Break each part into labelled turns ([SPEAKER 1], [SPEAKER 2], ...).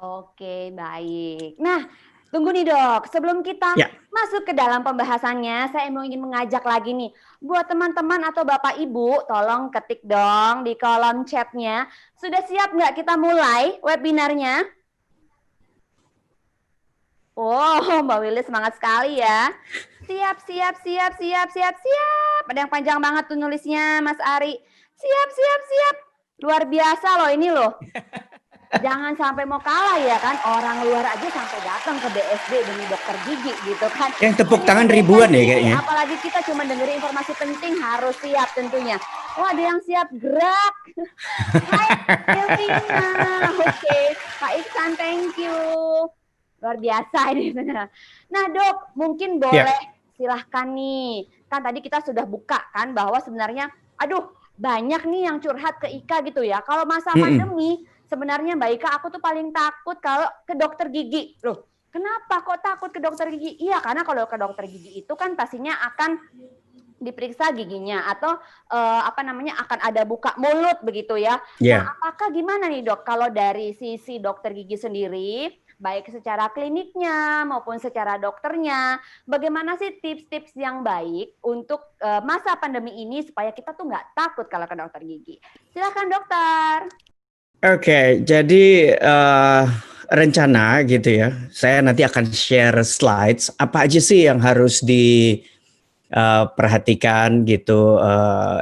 [SPEAKER 1] Oke, baik. Nah, tunggu nih dok, sebelum kita
[SPEAKER 2] Ya,
[SPEAKER 1] masuk ke dalam pembahasannya, saya mau ingin mengajak lagi nih, buat teman-teman atau bapak ibu, tolong ketik dong di kolom chatnya. Sudah siap nggak kita mulai webinarnya? Oh, Mbak Willy semangat sekali ya. Siap, siap, siap, siap, siap, siap. Ada yang panjang banget tuh nulisnya, Mas Ari. Siap, siap, siap. Luar biasa loh ini loh. Jangan sampai mau kalah ya kan. Orang luar aja sampai datang ke BSD demi dokter gigi gitu kan.
[SPEAKER 2] yang tepuk
[SPEAKER 1] Ini
[SPEAKER 2] tangan
[SPEAKER 1] deg-degan
[SPEAKER 2] ribuan ya
[SPEAKER 1] sendiri.
[SPEAKER 2] kayaknya.
[SPEAKER 1] Apalagi kita cuma dengerin informasi penting harus siap tentunya. Oh ada yang siap gerak. Hai Silvina. Oke, Pak Iksan thank you. Luar biasa ini benar. Nah dok, mungkin
[SPEAKER 2] Ya,
[SPEAKER 1] boleh silahkan nih. Kan tadi kita sudah buka kan bahwa sebenarnya, aduh banyak nih yang curhat ke Ika gitu ya. Kalau masa
[SPEAKER 2] mm-mm.
[SPEAKER 1] pandemi, sebenarnya Mbak Ika aku tuh paling takut kalau ke dokter gigi. Loh, kenapa kok takut ke dokter gigi? Iya, karena kalau ke dokter gigi itu kan pastinya akan diperiksa giginya atau apa namanya akan ada buka mulut begitu ya. Nah,
[SPEAKER 2] Ya.
[SPEAKER 1] apakah gimana nih dok kalau dari sisi dokter gigi sendiri, baik secara kliniknya maupun secara dokternya, bagaimana sih tips-tips yang baik untuk masa pandemi ini supaya kita tuh nggak takut kalau ke dokter gigi? Silakan dokter.
[SPEAKER 2] Oke, jadi rencana gitu ya. Saya nanti akan share slides. Apa aja sih yang harus diperhatikan gitu?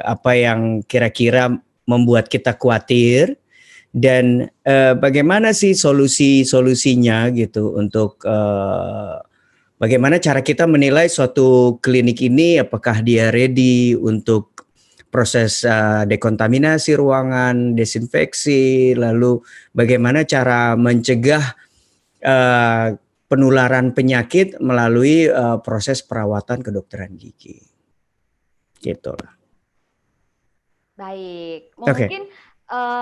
[SPEAKER 2] Apa yang kira-kira membuat kita khawatir? Dan bagaimana sih solusi-solusinya gitu untuk bagaimana cara kita menilai suatu klinik ini apakah dia ready untuk proses dekontaminasi ruangan, desinfeksi, lalu bagaimana cara mencegah penularan penyakit melalui proses perawatan kedokteran gigi. Gitu lah.
[SPEAKER 1] Baik,
[SPEAKER 2] Oke.
[SPEAKER 1] mungkin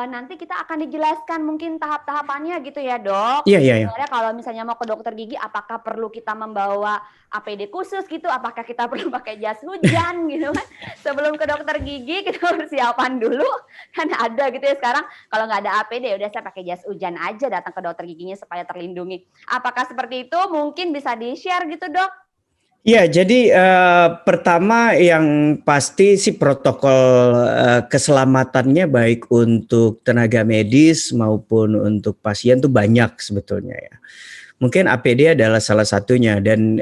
[SPEAKER 1] nanti kita akan dijelaskan mungkin tahap-tahapannya gitu ya dok.
[SPEAKER 2] Iya, iya, iya.
[SPEAKER 1] Sebenarnya kalau misalnya mau ke dokter gigi, apakah perlu kita membawa APD khusus gitu? Apakah kita perlu pakai jas hujan gitu kan? Sebelum ke dokter gigi kita persiapan dulu. Kan ada gitu ya sekarang. Kalau nggak ada APD, udah saya pakai jas hujan aja datang ke dokter giginya supaya terlindungi. Apakah seperti itu? Mungkin bisa di-share gitu dok?
[SPEAKER 2] Ya, jadi pertama yang pasti sih protokol keselamatannya baik untuk tenaga medis maupun untuk pasien tuh banyak sebetulnya ya. Mungkin APD adalah salah satunya dan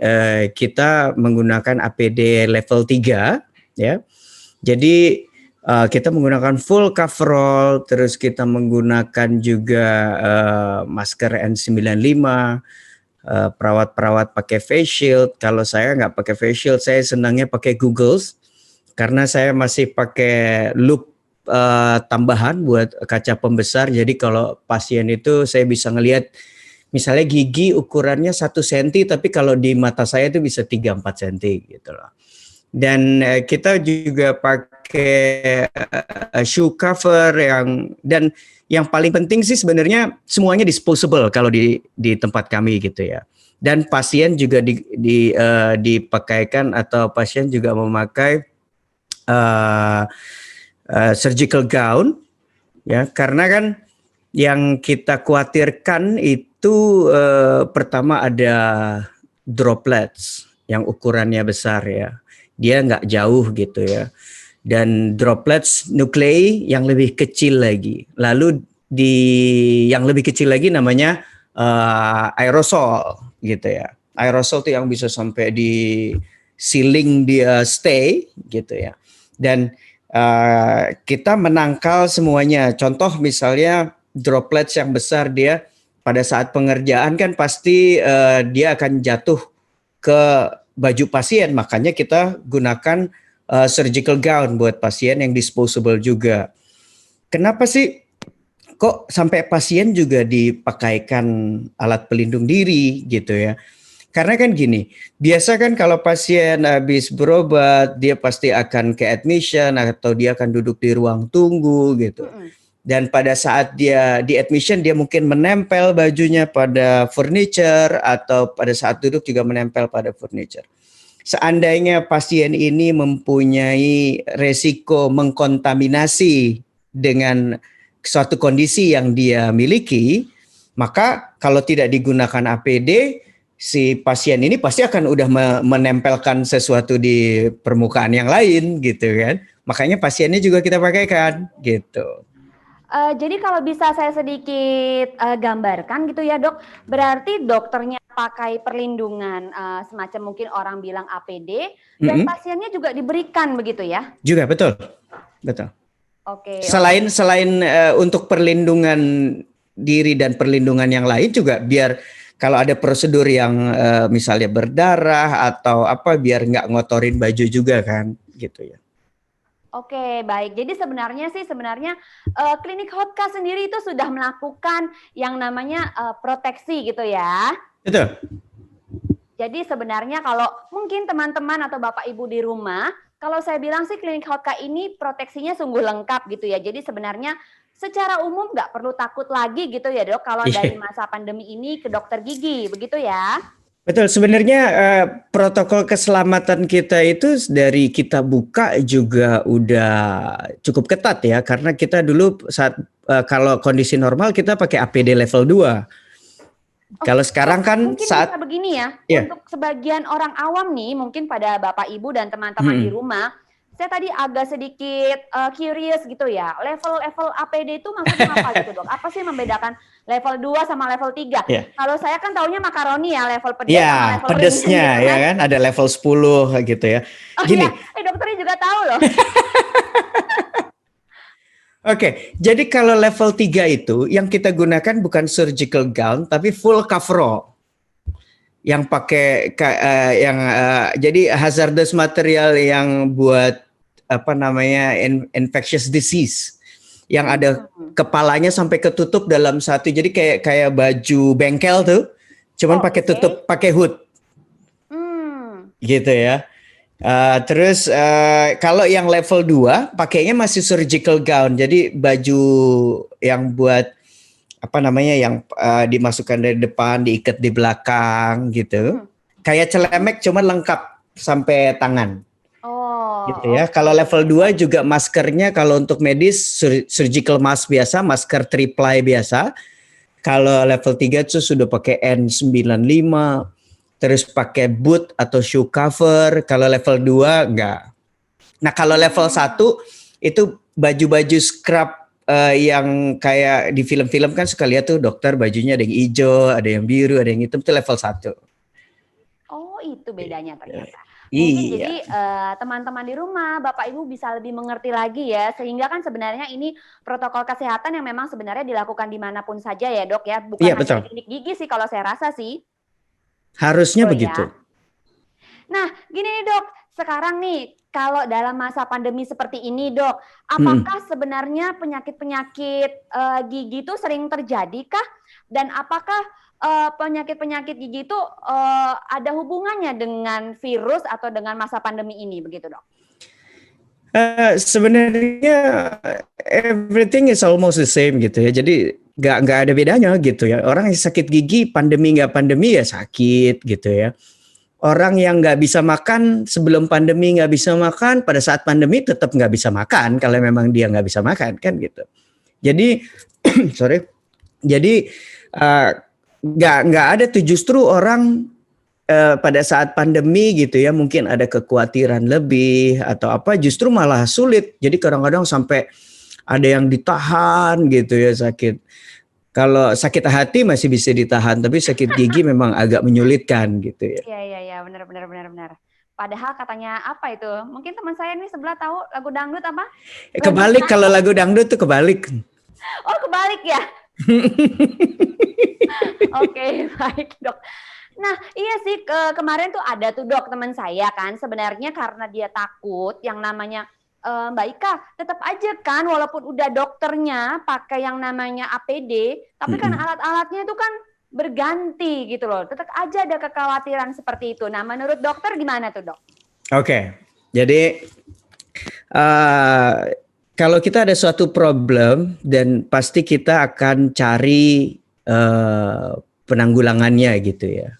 [SPEAKER 2] kita menggunakan APD level 3 ya. Jadi kita menggunakan full coverall, terus kita menggunakan juga masker N95. Perawat-perawat pakai face shield. Kalau saya nggak pakai face shield, saya senangnya pakai goggles karena saya masih pakai loop tambahan buat kaca pembesar. Jadi kalau pasien itu saya bisa ngelihat misalnya gigi ukurannya 1 cm, tapi kalau di mata saya itu bisa 3-4 cm gitu loh. Dan kita juga pakai shoe cover dan yang paling penting sih sebenarnya semuanya disposable kalau di tempat kami gitu ya. Dan pasien juga dipakaikan atau pasien juga memakai uh, surgical gown ya, karena kan yang kita khawatirkan itu pertama ada droplets yang ukurannya besar ya. Dia nggak jauh gitu ya. Dan droplets nuklei yang lebih kecil lagi. Lalu di yang lebih kecil lagi namanya aerosol gitu ya. Aerosol itu yang bisa sampai di ceiling dia stay gitu ya. Dan kita menangkal semuanya. Contoh misalnya droplets yang besar dia pada saat pengerjaan kan pasti dia akan jatuh ke baju pasien, makanya kita gunakan surgical gown buat pasien yang disposable juga. Kenapa sih kok sampai pasien juga dipakaikan alat pelindung diri gitu ya? Karena kan gini, biasa kan kalau pasien habis berobat, dia pasti akan ke admission atau dia akan duduk di ruang tunggu gitu. Dan pada saat dia di admission, dia mungkin menempel bajunya pada furniture atau pada saat duduk juga menempel pada furniture. Seandainya pasien ini mempunyai resiko mengkontaminasi dengan suatu kondisi yang dia miliki, Maka kalau tidak digunakan APD, si pasien ini pasti akan udah menempelkan sesuatu di permukaan yang lain gitu kan. Makanya pasiennya juga kita pakaikan gitu.
[SPEAKER 1] Jadi kalau bisa saya sedikit gambarkan gitu ya dok, berarti dokternya pakai perlindungan semacam mungkin orang bilang APD dan pasiennya juga diberikan begitu ya?
[SPEAKER 2] Juga betul.
[SPEAKER 1] Oke.
[SPEAKER 2] Selain untuk perlindungan diri dan perlindungan yang lain juga biar kalau ada prosedur yang misalnya berdarah atau apa biar nggak ngotorin baju juga kan gitu ya.
[SPEAKER 1] Oke, baik. Jadi sebenarnya klinik Hotka sendiri itu sudah melakukan yang namanya proteksi gitu ya.
[SPEAKER 2] Betul.
[SPEAKER 1] Jadi sebenarnya kalau mungkin teman-teman atau Bapak Ibu di rumah, kalau saya bilang sih klinik Hotka ini proteksinya sungguh lengkap gitu ya. Jadi sebenarnya secara umum nggak perlu takut lagi gitu ya dok kalau dari masa pandemi ini ke dokter gigi, begitu ya?
[SPEAKER 2] Betul, sebenarnya protokol keselamatan kita itu dari kita buka juga udah cukup ketat ya, karena kita dulu saat kalau kondisi normal kita pakai APD level 2. Kalau sekarang kan
[SPEAKER 1] mungkin
[SPEAKER 2] saat
[SPEAKER 1] bisa begini ya, untuk sebagian orang awam nih, mungkin pada Bapak Ibu dan teman-teman di rumah, saya tadi agak sedikit curious gitu ya. Level APD itu maksudnya apa gitu dok? Apa sih membedakan level 2 sama level 3?
[SPEAKER 2] Yeah.
[SPEAKER 1] Kalau saya kan taunya makaroni ya, level pedas sama level
[SPEAKER 2] pedesnya
[SPEAKER 1] ringan,
[SPEAKER 2] gitu, ya kan? Ada level 10 gitu ya.
[SPEAKER 1] Oh gini. Ya, dokternya juga tahu loh.
[SPEAKER 2] Oke, jadi kalau level 3 itu yang kita gunakan bukan surgical gown tapi full coverall. Yang pakai jadi hazardous material yang buat infectious disease yang ada kepalanya sampai ketutup dalam satu, jadi kayak baju bengkel tuh, cuman pakai hood, gitu ya. Terus kalau yang level 2 pakainya masih surgical gown, jadi baju yang buat yang dimasukkan dari depan diikat di belakang gitu, kayak celemek cuman lengkap sampai tangan. Gitu ya. Kalau level 2 juga maskernya kalau untuk medis surgical mask biasa, masker 3-ply biasa. Kalau level 3 itu sudah pakai N95, terus pakai boot atau shoe cover. Kalau level 2 enggak. Nah, kalau level 1 itu baju-baju scrub yang kayak di film-film kan suka lihat tuh dokter bajunya ada yang hijau, ada yang biru, ada yang hitam, itu level 1.
[SPEAKER 1] Oh, itu bedanya ternyata. Mungkin jadi teman-teman di rumah, Bapak Ibu bisa lebih mengerti lagi ya, sehingga kan sebenarnya ini protokol kesehatan yang memang sebenarnya dilakukan dimanapun saja ya dok ya, bukan hanya di klinik gigi sih kalau saya rasa sih.
[SPEAKER 2] Harusnya begitu.
[SPEAKER 1] Ya. Nah gini nih dok, sekarang nih kalau dalam masa pandemi seperti ini dok, apakah sebenarnya penyakit-penyakit gigi itu sering terjadi kah? Dan apakah penyakit-penyakit gigi itu ada hubungannya dengan virus atau dengan masa pandemi ini, begitu dok?
[SPEAKER 2] Sebenarnya everything is almost the same gitu ya. Jadi nggak ada bedanya gitu ya. Orang yang sakit gigi pandemi nggak pandemi ya sakit gitu ya. Orang yang nggak bisa makan sebelum pandemi nggak bisa makan, pada saat pandemi tetap nggak bisa makan kalau memang dia nggak bisa makan kan gitu. Jadi Jadi nggak ada tuh, justru orang pada saat pandemi gitu ya mungkin ada kekhawatiran lebih atau apa, justru malah sulit. Jadi kadang-kadang sampai ada yang ditahan gitu ya sakit. Kalau sakit hati masih bisa ditahan, tapi sakit gigi memang agak menyulitkan gitu ya.
[SPEAKER 1] Iya benar. Padahal katanya apa itu? Mungkin teman saya nih sebelah tahu lagu dangdut apa?
[SPEAKER 2] Kebalik, kalau lagu dangdut tuh kebalik.
[SPEAKER 1] Oh kebalik ya? Oke, baik dok. Nah iya sih kemarin tuh ada tuh dok teman saya kan, sebenarnya karena dia takut yang namanya Mbak Ika tetap aja kan walaupun udah dokternya pakai yang namanya APD, tapi kan alat-alatnya itu kan berganti gitu loh, tetap aja ada kekhawatiran seperti itu. Nah menurut dokter gimana tuh dok?
[SPEAKER 2] Oke, jadi kalau kita ada suatu problem dan pasti kita akan cari penanggulangannya gitu ya.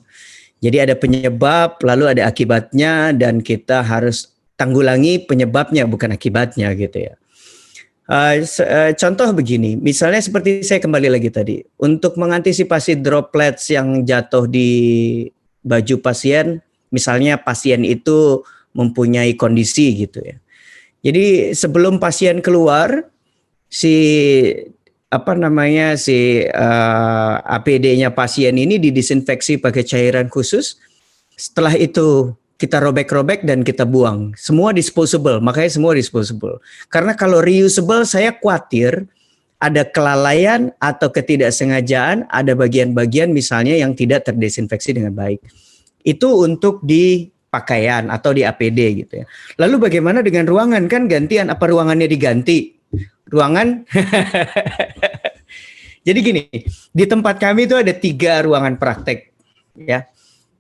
[SPEAKER 2] Jadi ada penyebab, lalu ada akibatnya, dan kita harus tanggulangi penyebabnya bukan akibatnya gitu ya. Contoh begini, misalnya seperti saya kembali lagi tadi, untuk mengantisipasi droplets yang jatuh di baju pasien, misalnya pasien itu mempunyai kondisi gitu ya. Jadi sebelum pasien keluar, si APD-nya pasien ini didisinfeksi pakai cairan khusus. Setelah itu kita robek-robek dan kita buang. Semua disposable, makanya semua disposable. Karena kalau reusable saya khawatir ada kelalaian atau ketidaksengajaan, ada bagian-bagian misalnya yang tidak terdesinfeksi dengan baik. Itu untuk di pakaian atau di APD gitu ya. Lalu bagaimana dengan ruangan, kan gantian, apa ruangannya diganti? Ruangan jadi gini, di tempat kami itu ada 3 ruangan praktek ya.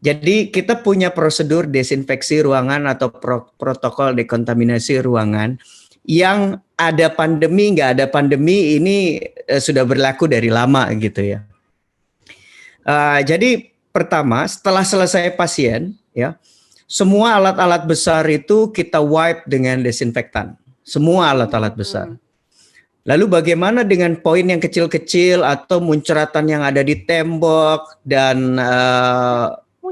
[SPEAKER 2] Jadi kita punya prosedur desinfeksi ruangan atau protokol dekontaminasi ruangan yang ada pandemi nggak ada pandemi ini sudah berlaku dari lama gitu ya. Jadi pertama setelah selesai pasien ya, semua alat-alat besar itu kita wipe dengan desinfektan. Semua alat-alat besar. Lalu bagaimana dengan poin yang kecil-kecil atau munceratan yang ada di tembok dan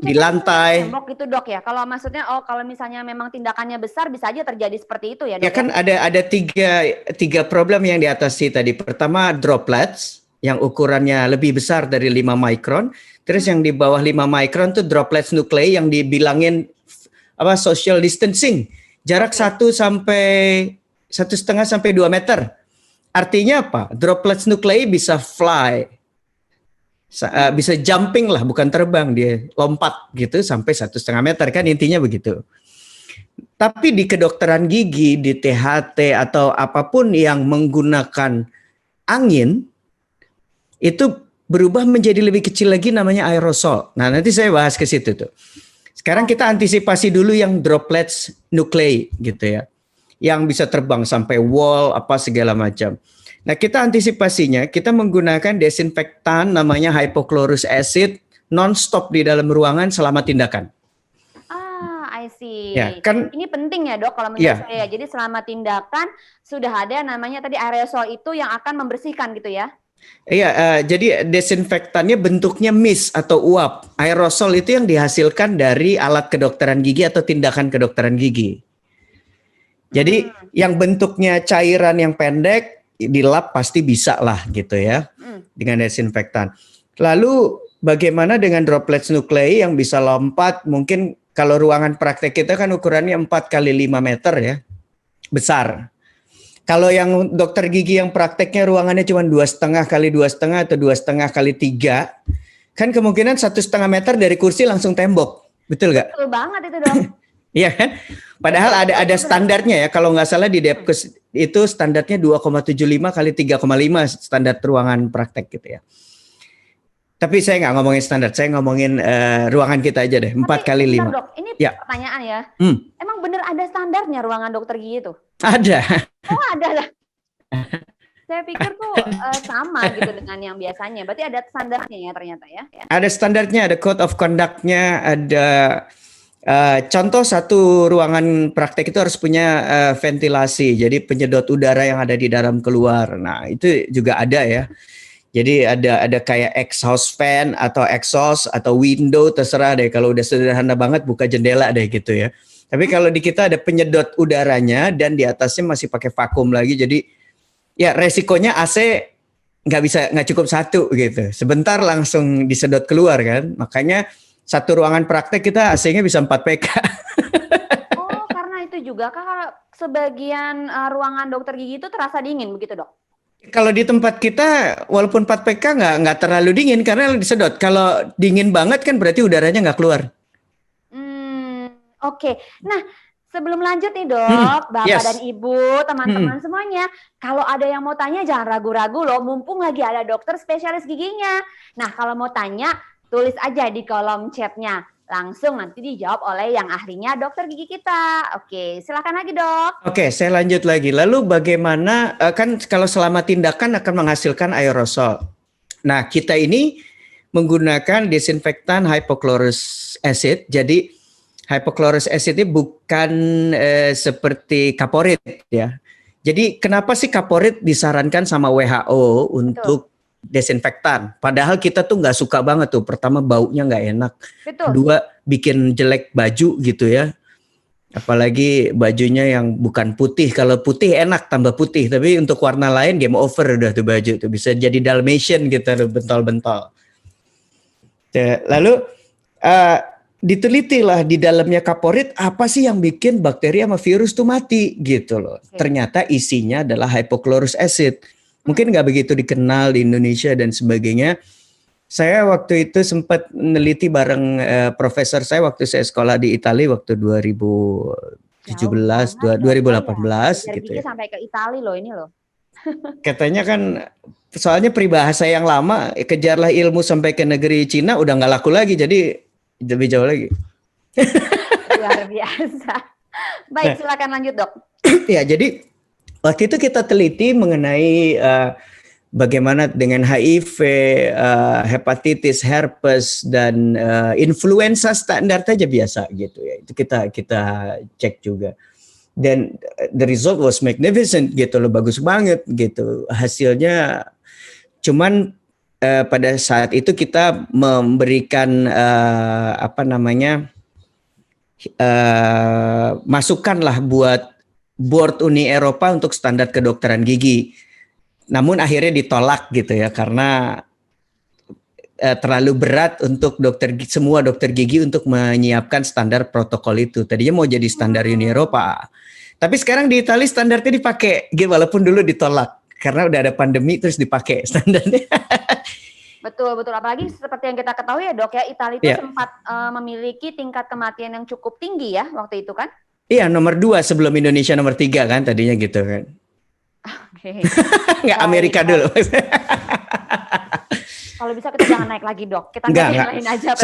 [SPEAKER 2] di lantai?
[SPEAKER 1] Tembok itu dok ya. Kalau maksudnya kalau misalnya memang tindakannya besar bisa aja terjadi seperti itu ya dok.
[SPEAKER 2] Ya kan ada tiga problem yang diatasi tadi. Pertama droplets yang ukurannya lebih besar dari 5 mikron. Terus yang di bawah 5 mikron tuh droplets nuclei yang dibilangin social distancing. Jarak 1,5 sampai 2 meter. Artinya apa? Droplets nuclei bisa fly, bisa jumping lah, bukan terbang, dia lompat gitu sampai 1,5 meter kan intinya begitu. Tapi di kedokteran gigi, di THT atau apapun yang menggunakan angin itu berubah menjadi lebih kecil lagi namanya aerosol. Nah nanti saya bahas ke situ tuh. Sekarang kita antisipasi dulu yang droplets nuclei gitu ya, yang bisa terbang sampai wall apa segala macam. Nah kita antisipasinya, kita menggunakan desinfektan namanya hypochlorous acid non-stop di dalam ruangan selama tindakan.
[SPEAKER 1] I see.
[SPEAKER 2] Ya, kan,
[SPEAKER 1] ini penting ya dok kalau menurut saya. Jadi selama tindakan sudah ada namanya tadi aerosol itu yang akan membersihkan gitu ya?
[SPEAKER 2] Iya, jadi desinfektannya bentuknya mist atau uap. Aerosol itu yang dihasilkan dari alat kedokteran gigi atau tindakan kedokteran gigi. Jadi yang bentuknya cairan yang pendek di lab pasti bisa lah gitu ya dengan desinfektan. Lalu bagaimana dengan droplets nuclei yang bisa lompat? Mungkin kalau ruangan praktek kita kan ukurannya 4 kali 5 meter ya, besar. Kalau yang dokter gigi yang prakteknya ruangannya cuma 2,5 kali 2,5 atau 2,5 kali 3, kan kemungkinan 1,5 meter dari kursi langsung tembok, betul nggak?
[SPEAKER 1] Betul banget itu dok.
[SPEAKER 2] Iya kan? Padahal ada standarnya ya. Kalau nggak salah di Depkes itu standarnya 2,75 kali 3,5 standar ruangan praktek gitu ya. Tapi saya nggak ngomongin standar, saya ngomongin ruangan kita aja deh, 4 kali 5.
[SPEAKER 1] Dok, ini pertanyaan ya. Emang bener ada standarnya ruangan dokter gigi itu?
[SPEAKER 2] Ada.
[SPEAKER 1] Oh ada lah. Saya pikir tuh sama gitu dengan yang biasanya. Berarti ada standarnya ya ternyata ya.
[SPEAKER 2] Ada standarnya, ada code of conduct-nya, ada contoh satu ruangan praktek itu harus punya ventilasi, jadi penyedot udara yang ada di dalam keluar. Nah itu juga ada ya. Jadi ada kayak exhaust fan atau exhaust atau window, terserah deh. Kalau udah sederhana banget buka jendela deh gitu ya. Tapi kalau di kita ada penyedot udaranya dan di atasnya masih pakai vakum lagi. Jadi ya resikonya AC nggak cukup satu gitu. Sebentar langsung disedot keluar kan. Makanya satu ruangan praktek kita AC-nya bisa 4 PK.
[SPEAKER 1] Oh, karena itu juga kalau sebagian ruangan dokter gigi itu terasa dingin begitu dok?
[SPEAKER 2] Kalau di tempat kita walaupun 4 PK nggak terlalu dingin karena disedot. Kalau dingin banget kan berarti udaranya nggak keluar.
[SPEAKER 1] Oke. Nah sebelum lanjut nih dok, Bapak dan Ibu, teman-teman semuanya, kalau ada yang mau tanya jangan ragu-ragu loh, mumpung lagi ada dokter spesialis giginya. Nah kalau mau tanya, tulis aja di kolom chatnya. Langsung nanti dijawab oleh yang ahlinya dokter gigi kita. Oke, silakan lagi dok.
[SPEAKER 2] Oke, saya lanjut lagi. Lalu bagaimana, kan kalau selama tindakan akan menghasilkan aerosol. Nah, kita ini menggunakan desinfektan hypochlorous acid. Jadi hypochlorous acid ini bukan seperti kaporit ya. Jadi kenapa sih kaporit disarankan sama WHO untuk desinfektan? Padahal kita tuh nggak suka banget tuh. Pertama baunya nggak enak.
[SPEAKER 1] Betul.
[SPEAKER 2] Kedua bikin jelek baju gitu ya. Apalagi bajunya yang bukan putih. Kalau putih enak tambah putih. Tapi untuk warna lain game over udah tuh baju tuh. Bisa jadi Dalmatian gitu bentol-bentol. Lalu ditelitilah di dalamnya kaporit apa sih yang bikin bakteri sama virus tuh mati gitu loh. Ternyata isinya adalah hypochlorous acid. Mungkin nggak begitu dikenal di Indonesia dan sebagainya. Saya waktu itu sempat meneliti bareng profesor saya waktu saya sekolah di Italia waktu 2017, 2018 gitu ya.
[SPEAKER 1] Sampai ke Italia loh ini loh.
[SPEAKER 2] Katanya kan soalnya peribahasa yang lama, kejarlah ilmu sampai ke negeri Cina udah nggak laku lagi, jadi lebih jauh lagi.
[SPEAKER 1] Luar biasa. Baik, silakan lanjut dok.
[SPEAKER 2] Ya, jadi waktu itu kita teliti mengenai bagaimana dengan HIV, hepatitis, herpes, dan influenza standar aja biasa gitu ya. Itu kita cek juga. Dan the result was magnificent gitu loh, bagus banget gitu hasilnya. Cuman pada saat itu kita memberikan masukan lah buat Board Uni Eropa untuk standar kedokteran gigi. Namun akhirnya ditolak gitu ya karena terlalu berat untuk semua dokter gigi untuk menyiapkan standar protokol itu. Tadinya mau jadi standar Uni Eropa. Tapi sekarang di Italia standarnya dipakai, walaupun dulu ditolak karena udah ada pandemi terus dipakai standarnya.
[SPEAKER 1] Betul. Apalagi seperti yang kita ketahui ya dok ya, Italia itu sempat memiliki tingkat kematian yang cukup tinggi ya waktu itu kan?
[SPEAKER 2] Iya, nomor 2 sebelum Indonesia nomor 3 kan tadinya gitu kan.
[SPEAKER 1] Oke.
[SPEAKER 2] Nggak Amerika dulu.
[SPEAKER 1] Kalau bisa kita jangan naik lagi dok. Kita naik aja.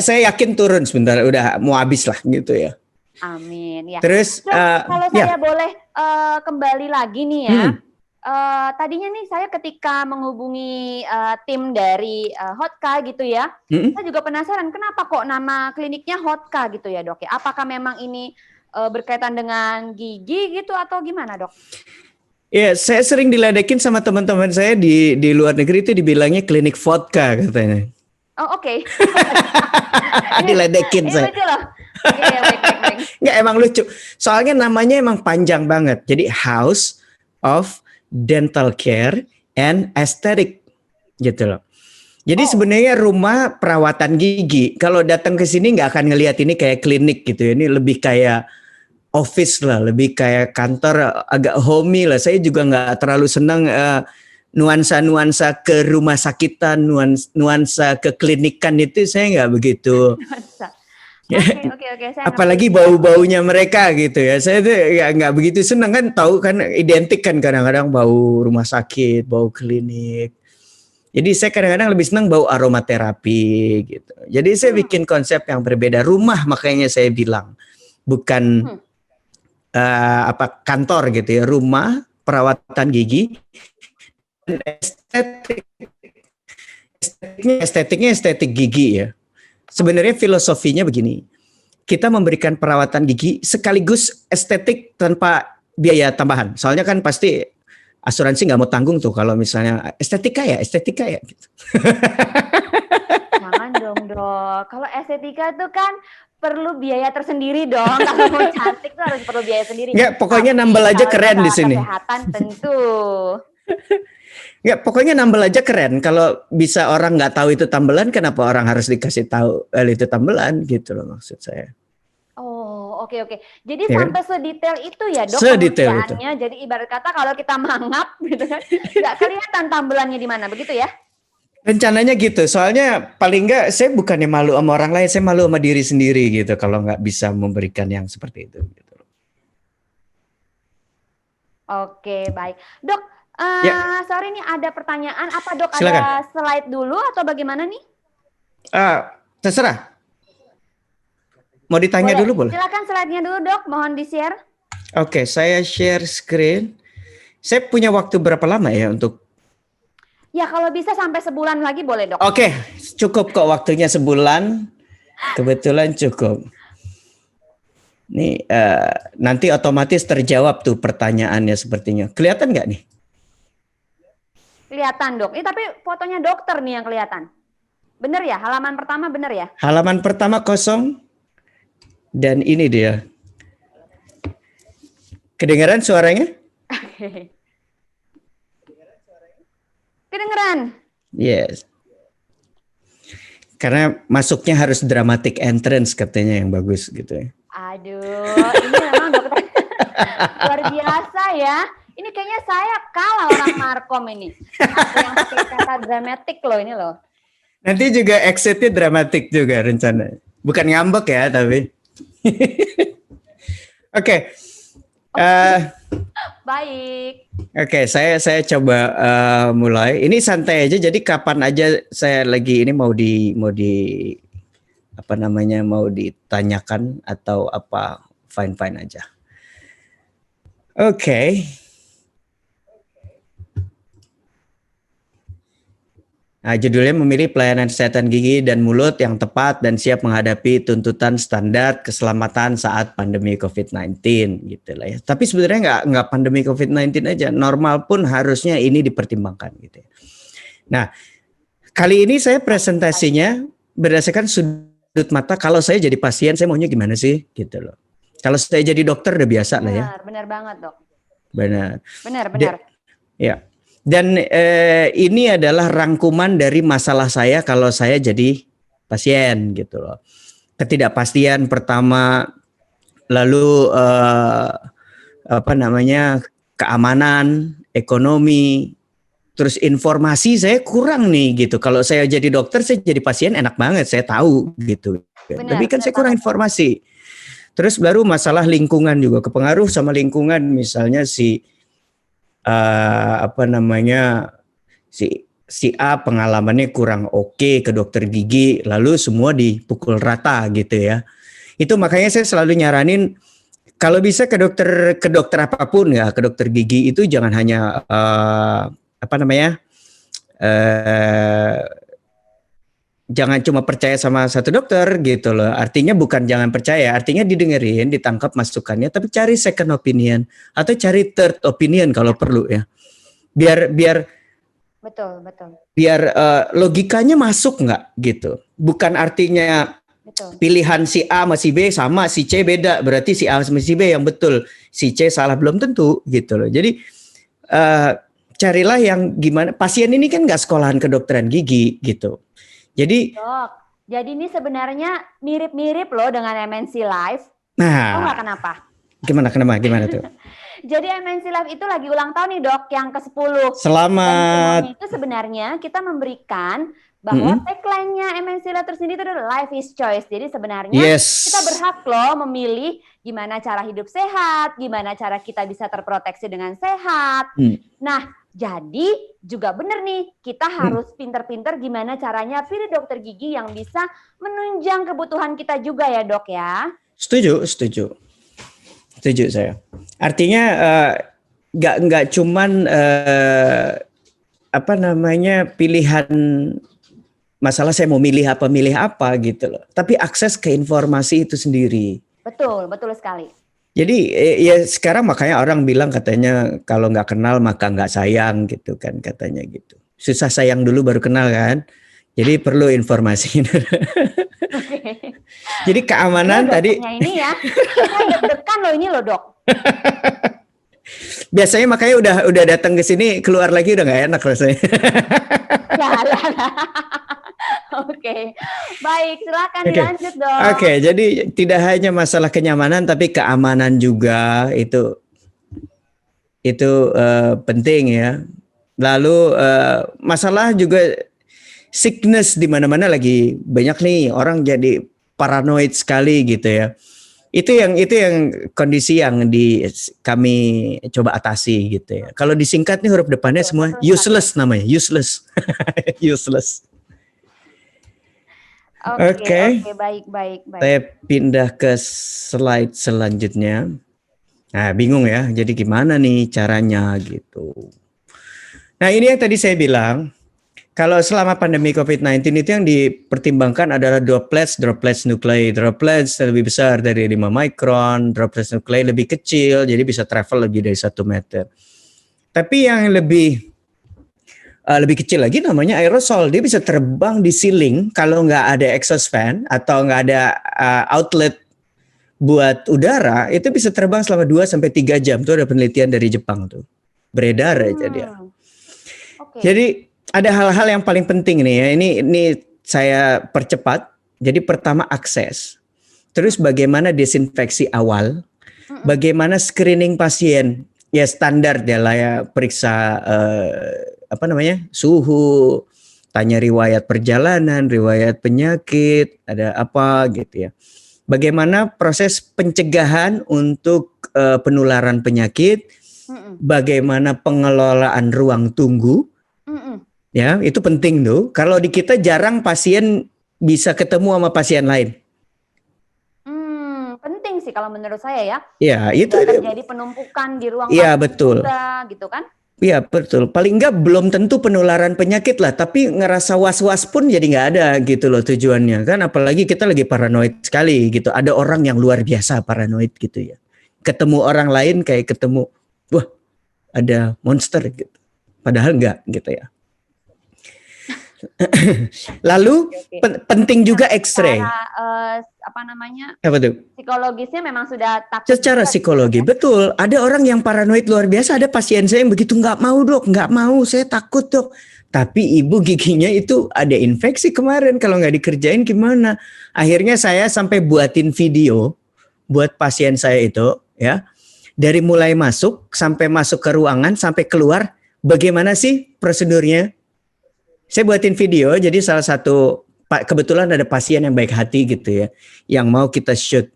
[SPEAKER 2] Saya yakin turun sebentar, udah mau habis lah gitu ya.
[SPEAKER 1] Amin ya.
[SPEAKER 2] Terus
[SPEAKER 1] kalau saya boleh kembali lagi nih ya. Tadinya nih saya ketika menghubungi tim dari Hotka gitu ya, saya juga penasaran kenapa kok nama kliniknya Hotka gitu ya dok ya. Apakah memang ini berkaitan dengan gigi gitu atau gimana dok?
[SPEAKER 2] Ya, saya sering diledekin sama teman-teman saya di luar negeri itu dibilangnya klinik vodka katanya.
[SPEAKER 1] Oh oke.
[SPEAKER 2] Diledekin saya.
[SPEAKER 1] Lucu loh. Baik.
[SPEAKER 2] Nggak, emang lucu. Soalnya namanya emang panjang banget. Jadi House of Dental Care and Aesthetic gitu loh. Jadi sebenarnya rumah perawatan gigi. Kalau datang ke sini nggak akan ngelihat ini kayak klinik gitu ya. Ini lebih kayak office lah, lebih kayak kantor, agak homey lah. Saya juga nggak terlalu senang nuansa-nuansa ke rumah sakitan, nuansa ke klinikan itu saya nggak begitu.
[SPEAKER 1] Oke.
[SPEAKER 2] Apalagi bau-baunya mereka gitu ya. Saya tuh ya nggak begitu senang kan, tahu kan identik kan kadang-kadang bau rumah sakit, bau klinik. Jadi saya kadang-kadang lebih senang bau aromaterapi gitu. Jadi saya bikin konsep yang berbeda, rumah makanya saya bilang bukan kantor gitu ya, rumah perawatan gigi. Estetiknya estetik gigi ya. Sebenarnya filosofinya begini, kita memberikan perawatan gigi sekaligus estetik tanpa biaya tambahan. Soalnya kan pasti asuransi nggak mau tanggung tuh kalau misalnya estetika ya gitu.
[SPEAKER 1] Jangan dong dok, kalau estetika tuh kan perlu biaya tersendiri dong. Kalau mau cantik tuh harus perlu biaya sendiri.
[SPEAKER 2] Ya, pokoknya nambel aja keren di sini.
[SPEAKER 1] Kesehatan tentu.
[SPEAKER 2] Ya, pokoknya nambel aja keren. Kalau bisa orang nggak tahu itu tambelan, kenapa orang harus dikasih tahu itu tambelan gitu loh maksud saya.
[SPEAKER 1] Oh, oke. Jadi sampai sedetail itu ya dok
[SPEAKER 2] sedetail itu.
[SPEAKER 1] Jadi ibarat kata kalau kita mangap gitu kan, nggak kelihatan tambelannya di mana, begitu ya?
[SPEAKER 2] Rencananya gitu, soalnya paling nggak saya bukannya malu sama orang lain, saya malu sama diri sendiri gitu kalau nggak bisa memberikan yang seperti itu. Gitu.
[SPEAKER 1] Oke, baik. Dok, sorry nih ada pertanyaan. Apa dok
[SPEAKER 2] Silakan.
[SPEAKER 1] ada slide dulu atau bagaimana nih?
[SPEAKER 2] Terserah. Mau ditanya
[SPEAKER 1] boleh.
[SPEAKER 2] dulu boleh?
[SPEAKER 1] Silakan slide-nya dulu dok, mohon di-share.
[SPEAKER 2] Oke, saya share screen. Saya punya waktu berapa lama ya untuk?
[SPEAKER 1] Ya kalau bisa sampai sebulan lagi boleh dok.
[SPEAKER 2] Oke, cukup kok waktunya sebulan. Kebetulan cukup. Nih nanti otomatis terjawab tuh pertanyaannya sepertinya. Kelihatan nggak nih?
[SPEAKER 1] Kelihatan dok. Tapi fotonya dokter nih yang kelihatan. Bener ya? Halaman pertama bener ya?
[SPEAKER 2] Halaman pertama kosong. Dan ini dia. Kedengaran suaranya?
[SPEAKER 1] Oke. Kedengeran?
[SPEAKER 2] Yes. Karena masuknya harus dramatic entrance katanya yang bagus gitu ya.
[SPEAKER 1] Aduh, ini memang dokter luar biasa ya. Ini kayaknya saya kalah orang Markom ini. Ada yang pakai kata dramatik loh ini loh.
[SPEAKER 2] Nanti juga exit-nya dramatik juga rencana. Bukan ngambek ya tapi. Oke.
[SPEAKER 1] Baik.
[SPEAKER 2] Oke, saya coba mulai. Ini santai aja. Jadi kapan aja saya lagi ini mau di apa namanya mau ditanyakan atau apa fine aja. Oke. Nah, judulnya memilih pelayanan kesehatan gigi dan mulut yang tepat dan siap menghadapi tuntutan standar keselamatan saat pandemi COVID-19 gitu lah ya. Tapi sebenarnya nggak pandemi COVID-19 aja, normal pun harusnya ini dipertimbangkan gitu ya. Nah, kali ini saya presentasinya berdasarkan sudut mata kalau saya jadi pasien saya maunya gimana sih gitu loh. Kalau saya jadi dokter udah biasa lah ya.
[SPEAKER 1] Benar banget dok.
[SPEAKER 2] Benar. Ya. Dan ini adalah rangkuman dari masalah saya kalau saya jadi pasien gitu loh. Ketidakpastian pertama, lalu apa namanya keamanan, ekonomi, terus informasi saya kurang nih gitu. Kalau saya jadi dokter, saya jadi pasien enak banget, saya tahu gitu. Tapi kan saya kurang informasi. Terus baru masalah lingkungan juga, kepengaruh sama lingkungan, misalnya apa namanya si A pengalamannya kurang oke ke dokter gigi, lalu semua dipukul rata gitu ya. Itu makanya saya selalu nyaranin kalau bisa ke dokter apapun ya, ke dokter gigi itu jangan hanya apa namanya jangan cuma percaya sama satu dokter gitu loh. Artinya bukan jangan percaya, artinya didengerin, ditangkap masukannya, tapi cari second opinion atau cari third opinion kalau perlu ya. Biar
[SPEAKER 1] betul.
[SPEAKER 2] Biar logikanya masuk nggak gitu. Bukan artinya pilihan si A sama si B sama, si C beda, berarti si A sama si B yang betul, si C salah, belum tentu gitu loh. Jadi carilah yang gimana. Pasien ini kan nggak sekolahan kedokteran gigi gitu. Jadi,
[SPEAKER 1] Dok, jadi ini sebenarnya mirip-mirip loh dengan MNC Live.
[SPEAKER 2] Nah,
[SPEAKER 1] tahu nggak kenapa?
[SPEAKER 2] Gimana tuh?
[SPEAKER 1] Jadi MNC Live itu lagi ulang tahun nih dok, yang ke-10.
[SPEAKER 2] Selamat.
[SPEAKER 1] Dan itu sebenarnya kita memberikan bahwa tagline-nya MNC Live tersendiri itu adalah Life is Choice. Jadi sebenarnya kita berhak loh memilih gimana cara hidup sehat, gimana cara kita bisa terproteksi dengan sehat. Nah, jadi juga benar nih, kita harus pinter-pinter gimana caranya pilih dokter gigi yang bisa menunjang kebutuhan kita juga ya dok ya. Setuju
[SPEAKER 2] saya. Artinya nggak cuman apa namanya pilihan masalah saya mau milih apa gitu loh. Tapi akses ke informasi itu sendiri. Betul sekali. Jadi ya sekarang makanya orang bilang katanya kalau nggak kenal maka nggak sayang gitu kan katanya gitu. Susah sayang dulu baru kenal kan. Jadi perlu informasi. Jadi keamanan tadi.
[SPEAKER 1] Ini ya, saya deg-degan loh ini loh dok.
[SPEAKER 2] Biasanya makanya udah datang ke sini keluar lagi udah nggak enak rasanya.
[SPEAKER 1] Oke, baik silakan dilanjut dong.
[SPEAKER 2] Oke, jadi tidak hanya masalah kenyamanan tapi keamanan juga itu penting ya. Lalu masalah juga sickness di mana-mana lagi banyak nih orang jadi paranoid sekali gitu ya. Itu yang kondisi yang kami coba atasi gitu ya. Kalau disingkat nih huruf depannya semua useless namanya, useless. Useless. Oke, baik. Saya pindah ke slide selanjutnya. Nah, bingung ya. Jadi gimana nih caranya gitu. Nah, ini yang tadi saya bilang, Kalau selama pandemi COVID-19 itu yang dipertimbangkan adalah droplets nuklei. Droplets lebih besar dari 5 mikron, droplets nuklei lebih kecil, jadi bisa travel lebih dari 1 meter. Tapi yang lebih kecil lagi namanya aerosol. Dia bisa terbang di ceiling kalau nggak ada exhaust fan atau nggak ada outlet buat udara, itu bisa terbang selama 2-3 jam. Itu ada penelitian dari Jepang tuh. Beredar aja dia.
[SPEAKER 1] Oke.
[SPEAKER 2] Jadi ada hal-hal yang paling penting nih ya. Ini saya percepat. Jadi pertama akses. Terus bagaimana desinfeksi awal? Bagaimana screening pasien? Ya standar ya lah ya, periksa suhu, tanya riwayat perjalanan, riwayat penyakit, ada apa gitu ya. Bagaimana proses pencegahan untuk penularan penyakit? Bagaimana pengelolaan ruang tunggu? Ya, itu penting tuh. Kalau di kita jarang pasien bisa ketemu sama pasien lain.
[SPEAKER 1] Penting sih kalau menurut saya ya.
[SPEAKER 2] Ya, itu
[SPEAKER 1] terjadi penumpukan di ruang
[SPEAKER 2] ya, betul.
[SPEAKER 1] juga, gitu kan?
[SPEAKER 2] Iya, betul. Paling enggak belum tentu penularan penyakit lah, tapi ngerasa was-was pun jadi nggak ada gitu loh tujuannya kan. Apalagi kita lagi paranoid sekali gitu. Ada orang yang luar biasa paranoid gitu ya. Ketemu orang lain kayak ketemu, wah ada monster gitu. Padahal enggak gitu ya. Lalu penting juga X-ray. Apa tuh?
[SPEAKER 1] Psikologisnya memang sudah takut.
[SPEAKER 2] Secara psikologi, betul. Ada orang yang paranoid luar biasa. Ada pasien saya yang begitu, nggak mau dok, nggak mau, saya takut dok. Tapi ibu giginya itu ada infeksi kemarin, kalau nggak dikerjain gimana? Akhirnya saya sampai buatin video buat pasien saya itu, ya. Dari mulai masuk, sampai masuk ke ruangan, sampai keluar, bagaimana sih prosedurnya? Saya buatin video, jadi salah satu, kebetulan ada pasien yang baik hati gitu ya, yang mau kita shoot.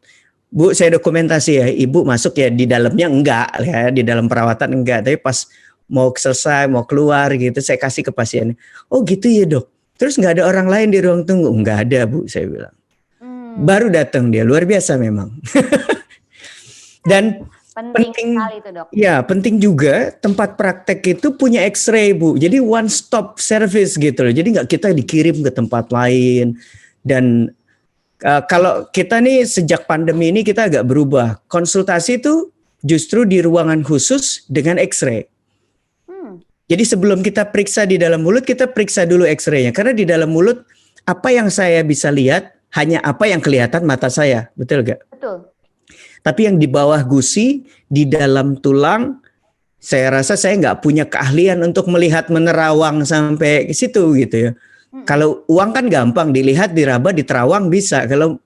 [SPEAKER 2] Bu, saya dokumentasi ya, ibu masuk ya, di dalamnya enggak ya, di dalam perawatan enggak, tapi pas mau selesai, mau keluar gitu, saya kasih ke pasiennya. Oh gitu ya dok, terus nggak ada orang lain di ruang tunggu? Enggak ada bu, saya bilang. Baru datang dia, luar biasa memang. Dan penting sekali itu dok. Ya, penting juga tempat praktek itu punya X-ray bu. Jadi one stop service gitu loh. Jadi nggak kita dikirim ke tempat lain. Dan kalau kita nih sejak pandemi ini kita agak berubah. Konsultasi itu justru di ruangan khusus dengan X-ray. Jadi sebelum kita periksa di dalam mulut, kita periksa dulu X-ray-nya. Karena di dalam mulut apa yang saya bisa lihat hanya apa yang kelihatan mata saya, betul gak? Betul. Tapi yang di bawah gusi, di dalam tulang, saya rasa saya nggak punya keahlian untuk melihat menerawang sampai ke situ gitu ya. Kalau uang kan gampang dilihat, diraba, diterawang bisa. Kalau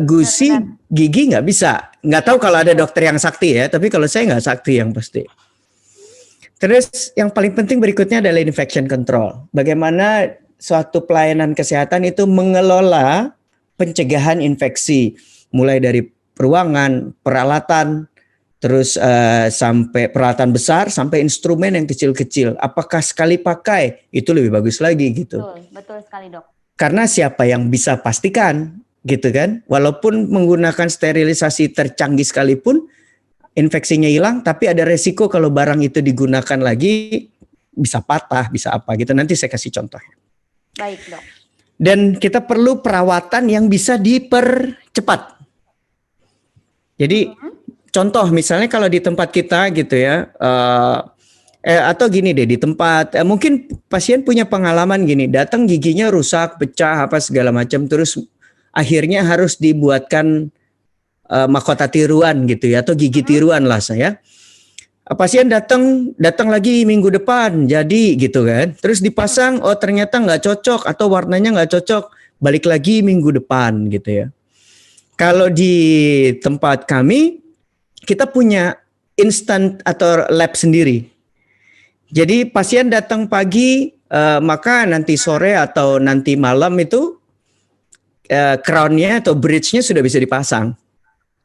[SPEAKER 2] gusi, gigi nggak bisa. Nggak tahu kalau ada dokter yang sakti ya, tapi kalau saya nggak sakti yang pasti. Terus yang paling penting berikutnya adalah infection control. Bagaimana suatu pelayanan kesehatan itu mengelola pencegahan infeksi, mulai dari ruangan, peralatan, terus sampai peralatan besar, sampai instrumen yang kecil-kecil. Apakah sekali pakai? Itu lebih bagus lagi gitu.
[SPEAKER 1] Betul sekali dok.
[SPEAKER 2] Karena siapa yang bisa pastikan gitu kan? Walaupun menggunakan sterilisasi tercanggih sekalipun, infeksinya hilang, tapi ada resiko kalau barang itu digunakan lagi, bisa patah, bisa apa gitu. Nanti saya kasih contohnya.
[SPEAKER 1] Baik dok.
[SPEAKER 2] Dan kita perlu perawatan yang bisa dipercepat. Jadi contoh misalnya kalau di tempat kita gitu ya, atau gini deh di tempat, mungkin pasien punya pengalaman gini, datang giginya rusak, pecah apa segala macam, terus akhirnya harus dibuatkan mahkota tiruan gitu ya, atau gigi tiruan lah saya. Pasien datang lagi minggu depan jadi gitu kan, terus dipasang, oh ternyata nggak cocok atau warnanya nggak cocok, balik lagi minggu depan gitu ya. Kalau di tempat kami, kita punya instant atau lab sendiri. Jadi pasien datang pagi, maka nanti sore atau nanti malam itu crown-nya atau bridge-nya sudah bisa dipasang.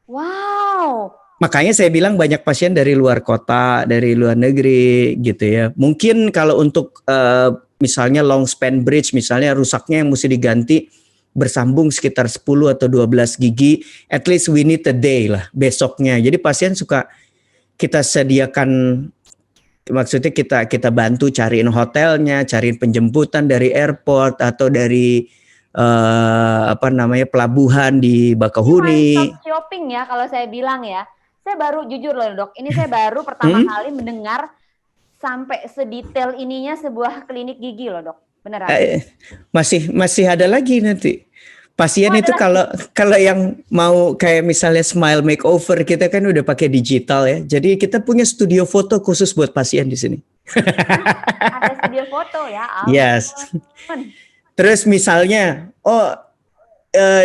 [SPEAKER 1] Wow.
[SPEAKER 2] Makanya saya bilang banyak pasien dari luar kota, dari luar negeri gitu ya. Mungkin kalau untuk misalnya long span bridge, misalnya rusaknya yang mesti diganti, bersambung sekitar 10 atau 12 gigi, at least we need a day lah besoknya. Jadi pasien suka kita sediakan Maksudnya kita bantu cariin hotelnya, cariin penjemputan dari airport atau dari pelabuhan di Bakauheni.
[SPEAKER 1] One stop shopping ya kalau saya bilang ya. Saya baru jujur loh dok, ini saya baru pertama kali mendengar sampai sedetail ininya sebuah klinik gigi loh dok, beneran.
[SPEAKER 2] Masih ada lagi nanti. Pasien itu kalau yang mau kayak misalnya smile makeover, kita kan udah pakai digital ya. Jadi kita punya studio foto khusus buat pasien di sini.
[SPEAKER 1] Ada studio foto ya.
[SPEAKER 2] Yes. Terus misalnya,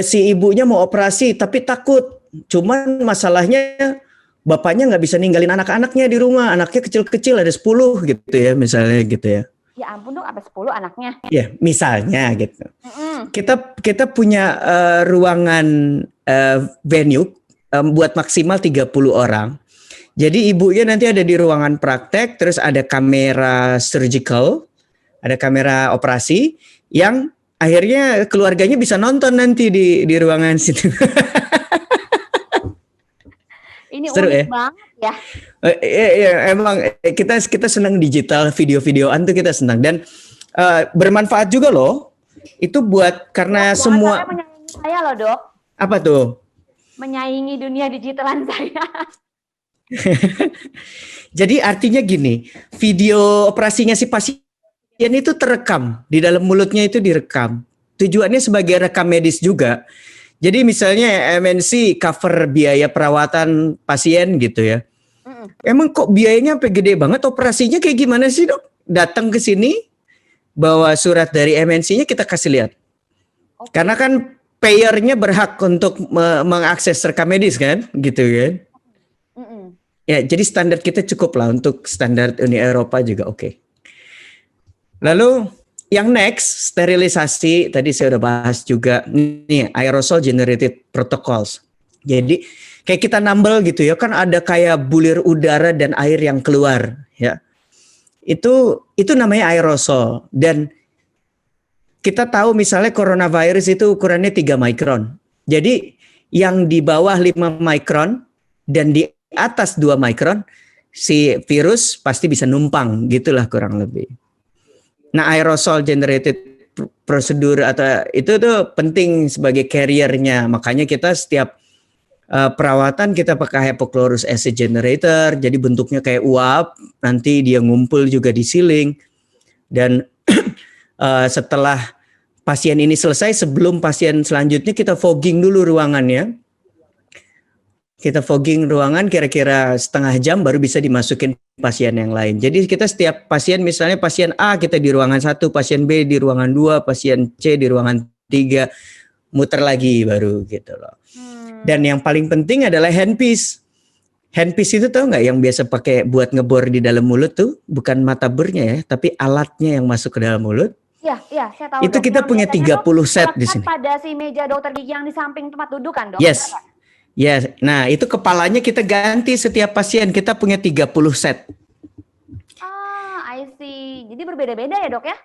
[SPEAKER 2] si ibunya mau operasi tapi takut. Cuman masalahnya bapaknya nggak bisa ninggalin anak-anaknya di rumah. Anaknya kecil-kecil ada 10 gitu ya misalnya gitu ya.
[SPEAKER 1] Ya ampun dong, apa 10 anaknya?
[SPEAKER 2] Ya misalnya gitu. Kita punya ruangan venue buat maksimal 30 orang. Jadi ibunya nanti ada di ruangan praktek, terus ada kamera surgical, ada kamera operasi yang akhirnya keluarganya bisa nonton nanti di ruangan situ.
[SPEAKER 1] Ini
[SPEAKER 2] seru
[SPEAKER 1] unik
[SPEAKER 2] ya?
[SPEAKER 1] Banget ya.
[SPEAKER 2] Iya, emang kita senang digital, video-videoan tuh kita senang dan bermanfaat juga loh. Itu buat karena semua.
[SPEAKER 1] Menyaingi saya loh dok.
[SPEAKER 2] Apa tuh?
[SPEAKER 1] Menyaingi dunia digitalan saya.
[SPEAKER 2] Jadi artinya gini, video operasinya si pasien itu terekam di dalam mulutnya, itu direkam. Tujuannya sebagai rekam medis juga. Jadi misalnya MNC cover biaya perawatan pasien gitu ya. Emang kok biayanya sampai gede banget, operasinya kayak gimana sih dok? Datang ke sini, bawa surat dari MNC-nya, kita kasih lihat. Karena kan payer-nya berhak untuk mengakses rekam medis kan, gitu kan? Ya, jadi standar kita cukup lah untuk standar Uni Eropa juga oke. Lalu yang next, sterilisasi, tadi saya udah bahas juga, nih aerosol generated protocols. Jadi kayak kita nambel gitu ya, kan ada kayak bulir udara dan air yang keluar ya. Itu namanya aerosol, dan kita tahu misalnya coronavirus itu ukurannya 3 mikron. Jadi yang di bawah 5 mikron dan di atas 2 mikron si virus pasti bisa numpang, gitulah kurang lebih. Nah, aerosol generated prosedur atau itu tuh penting sebagai carrier-nya. Makanya kita setiap perawatan kita pakai hypochlorous acid generator. Jadi bentuknya kayak uap, nanti dia ngumpul juga di ceiling. Dan setelah pasien ini selesai, sebelum pasien selanjutnya kita fogging dulu ruangannya. Kita fogging ruangan kira-kira setengah jam baru bisa dimasukin pasien yang lain. Jadi kita setiap pasien, misalnya pasien A kita di ruangan 1, pasien B di ruangan 2, pasien C di ruangan 3, muter lagi baru gitu loh. Dan yang paling penting adalah handpiece. Handpiece itu tahu nggak yang biasa pakai buat ngebor di dalam mulut tuh, bukan mata bornya ya, tapi alatnya yang masuk ke dalam mulut.
[SPEAKER 1] Iya, saya tahu.
[SPEAKER 2] Itu
[SPEAKER 1] dok.
[SPEAKER 2] kita punya 30 set di sini.
[SPEAKER 1] Pada si meja dokter gigi yang di samping tempat duduk kan, dok?
[SPEAKER 2] Yes. Ya, nah itu kepalanya kita ganti setiap pasien, kita punya 30 set.
[SPEAKER 1] I see. Jadi berbeda-beda ya dok ya?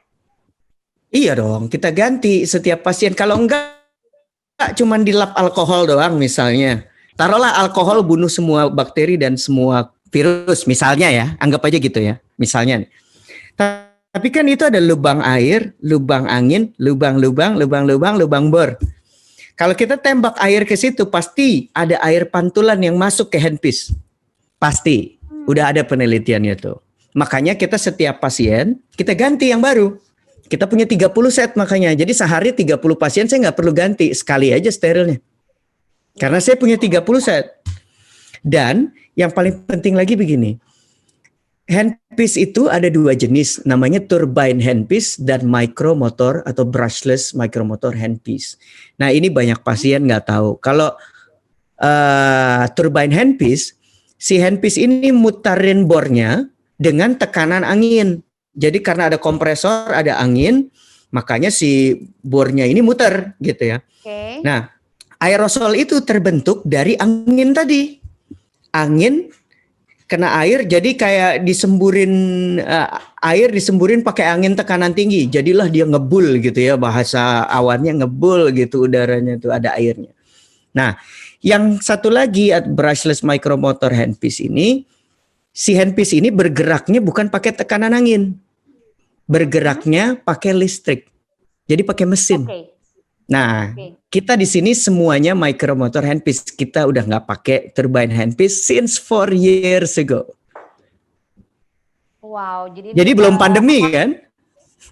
[SPEAKER 2] Iya dong, kita ganti setiap pasien. Kalau enggak cuman dilap alkohol doang misalnya. Taruhlah alkohol bunuh semua bakteri dan semua virus misalnya ya, anggap aja gitu ya, misalnya. Tapi kan itu ada lubang air, lubang angin, lubang-lubang, lubang-lubang, lubang bor. Kalau kita tembak air ke situ, pasti ada air pantulan yang masuk ke handpiece. Pasti. Udah ada penelitiannya tuh. Makanya kita setiap pasien, kita ganti yang baru. Kita punya 30 set makanya. Jadi sehari 30 pasien saya nggak perlu ganti. Sekali aja sterilnya. Karena saya punya 30 set. Dan yang paling penting lagi begini. Handpiece itu ada 2 jenis, namanya turbine handpiece dan micromotor atau brushless micromotor handpiece. Nah ini banyak pasien nggak tahu. Kalau turbine handpiece, si handpiece ini mutarin bornya dengan tekanan angin. Jadi karena ada kompresor, ada angin, makanya si bornya ini muter gitu ya.
[SPEAKER 1] Okay.
[SPEAKER 2] Nah aerosol itu terbentuk dari angin tadi. Angin kena air, jadi kayak disemburin air disemburin pakai angin tekanan tinggi, jadilah dia ngebul gitu ya, bahasa awannya ngebul gitu, udaranya tuh ada airnya. Nah yang satu lagi brushless micromotor handpiece ini si handpiece ini bergeraknya bukan pakai tekanan angin, bergeraknya pakai listrik, jadi pakai mesin.
[SPEAKER 1] Oke.
[SPEAKER 2] Nah,
[SPEAKER 1] Oke.
[SPEAKER 2] kita di sini semuanya micromotor handpiece. Kita udah nggak pakai turbine handpiece since 4 years ago.
[SPEAKER 1] Wow, jadi
[SPEAKER 2] Jadi
[SPEAKER 1] ini
[SPEAKER 2] belum pandemi kan?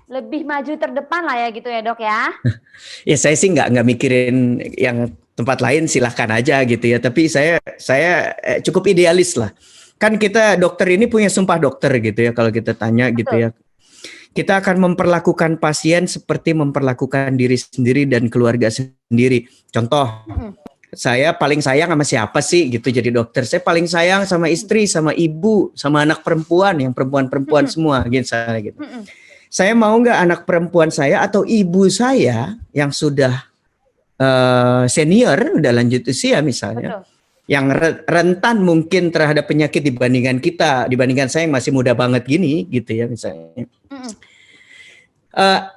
[SPEAKER 1] lebih maju terdepan lah ya gitu ya dok ya.
[SPEAKER 2] Ya saya sih nggak mikirin yang tempat lain, silahkan aja gitu ya. Tapi saya cukup idealis lah. Kan kita dokter ini punya sumpah dokter gitu ya. Kalau kita tanya gitu ya, kita akan memperlakukan pasien seperti memperlakukan diri sendiri dan keluarga sendiri. Contoh, saya paling sayang sama siapa sih gitu jadi dokter? Saya paling sayang sama istri, sama ibu, sama anak perempuan, yang perempuan-perempuan semua gitu. Saya mau nggak anak perempuan saya atau ibu saya yang sudah senior, udah lanjut usia misalnya, yang rentan mungkin terhadap penyakit dibandingkan saya yang masih muda banget gini gitu ya misalnya.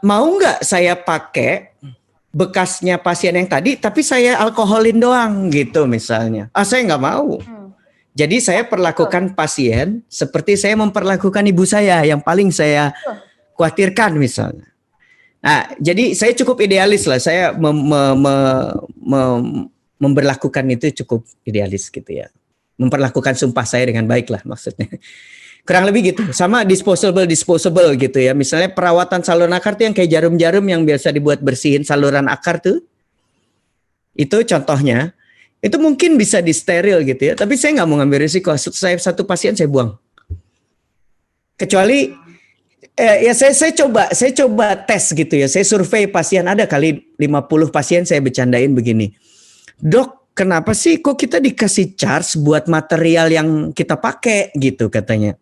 [SPEAKER 2] Mau nggak saya pakai bekasnya pasien yang tadi, tapi saya alkoholin doang gitu misalnya. Saya nggak mau. Jadi saya perlakukan pasien seperti saya memperlakukan ibu saya yang paling saya khawatirkan misalnya. Nah, jadi saya cukup idealis lah. Saya memperlakukan itu cukup idealis gitu ya. Memperlakukan sumpah saya dengan baik lah maksudnya. Kurang lebih gitu. Sama disposable gitu ya. Misalnya perawatan saluran akar tuh yang kayak jarum-jarum yang biasa dibuat bersihin saluran akar tuh. Itu contohnya. Itu mungkin bisa di steril gitu ya. Tapi saya nggak mau ngambil risiko. Saya satu pasien saya buang. Kecuali ya saya coba tes gitu ya. Saya survei pasien, ada kali 50 pasien saya bercandain begini. Dok, kenapa sih kok kita dikasih charge buat material yang kita pakai gitu katanya.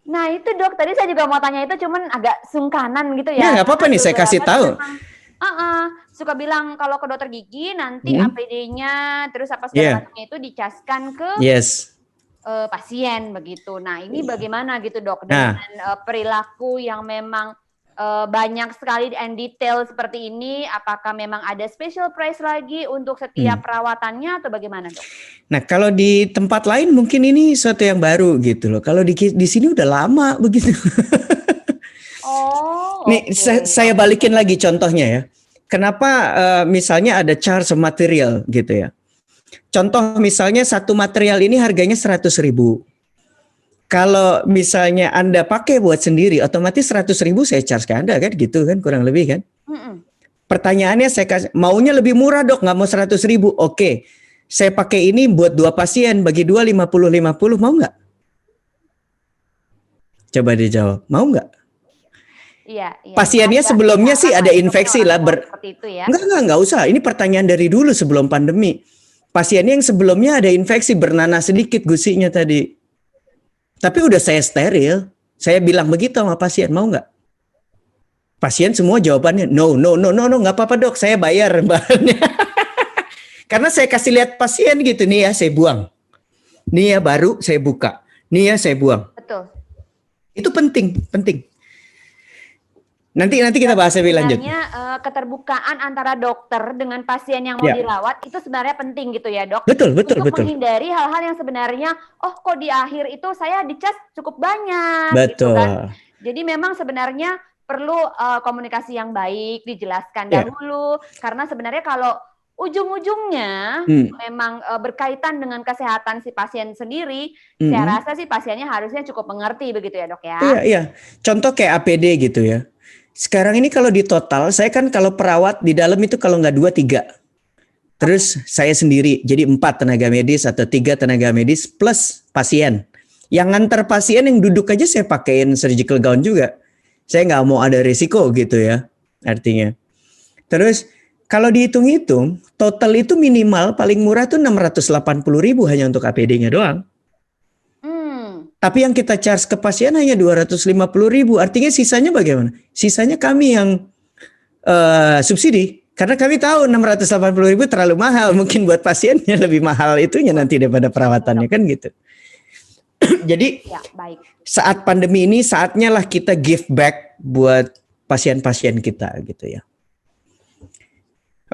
[SPEAKER 1] Nah itu dok, tadi saya juga mau tanya itu, cuman agak sungkanan gitu ya.
[SPEAKER 2] Ya nggak apa-apa nih, saya kasih tahu.
[SPEAKER 1] Suka bilang kalau ke dokter gigi nanti APD-nya terus apa segala macamnya itu dicaskan ke pasien begitu. Nah ini bagaimana gitu dok dengan perilaku yang memang banyak sekali and detail seperti ini, apakah memang ada special price lagi untuk setiap perawatannya atau bagaimana dok?
[SPEAKER 2] Nah kalau di tempat lain mungkin ini sesuatu yang baru gitu loh. Kalau di sini udah lama begitu. Nih saya balikin lagi contohnya ya. Kenapa misalnya ada charge material gitu ya. Contoh misalnya satu material ini harganya 100.000. Kalau misalnya Anda pakai buat sendiri, otomatis 100.000 saya charge ke Anda kan, gitu kan, kurang lebih kan. Pertanyaannya saya kasih, maunya lebih murah dok, nggak mau 100.000. Oke, saya pakai ini buat 2 pasien, bagi 2 50, mau nggak? Coba dijawab, mau nggak?
[SPEAKER 1] Iya.
[SPEAKER 2] Pasiennya sebelumnya sih ada infeksi lah. Nggak usah, ini pertanyaan dari dulu sebelum pandemi. Pasiennya yang sebelumnya ada infeksi, bernanah sedikit gusinya tadi. Tapi udah saya steril, saya bilang begitu sama pasien, mau nggak? Pasien semua jawabannya, no, nggak apa-apa dok, saya bayar bahannya. Karena saya kasih lihat pasien gitu, nih ya saya buang. Nih ya baru saya buka, nih ya saya buang.
[SPEAKER 1] Betul.
[SPEAKER 2] Itu penting. Nanti kita bahas lebih lanjut.
[SPEAKER 1] Keterbukaan antara dokter dengan pasien yang mau dirawat itu sebenarnya penting gitu ya dok.
[SPEAKER 2] Betul.
[SPEAKER 1] Untuk menghindari hal-hal yang sebenarnya, kok di akhir itu saya dicas cukup banyak.
[SPEAKER 2] Betul.
[SPEAKER 1] Gitu kan. Jadi memang sebenarnya perlu komunikasi yang baik, dijelaskan dahulu. Karena sebenarnya kalau ujung-ujungnya memang berkaitan dengan kesehatan si pasien sendiri, saya rasa sih pasiennya harusnya cukup mengerti begitu ya dok ya.
[SPEAKER 2] Iya. Contoh kayak APD gitu ya. Sekarang ini kalau di total, saya kan kalau perawat di dalam itu kalau nggak 2, 3. Terus saya sendiri, jadi 4 tenaga medis atau 3 tenaga medis plus pasien. Yang ngantar pasien yang duduk aja saya pakein surgical gown juga. Saya nggak mau ada risiko gitu ya, artinya. Terus kalau dihitung-hitung, total itu minimal paling murah tuh 680.000 hanya untuk APD-nya doang. Tapi yang kita charge ke pasien hanya 250.000. Artinya sisanya bagaimana? Sisanya kami yang subsidi. Karena kami tahu 680.000 terlalu mahal. Mungkin buat pasiennya lebih mahal itunya nanti daripada perawatannya kan gitu. Jadi saat pandemi ini saatnya lah kita give back buat pasien-pasien kita gitu ya.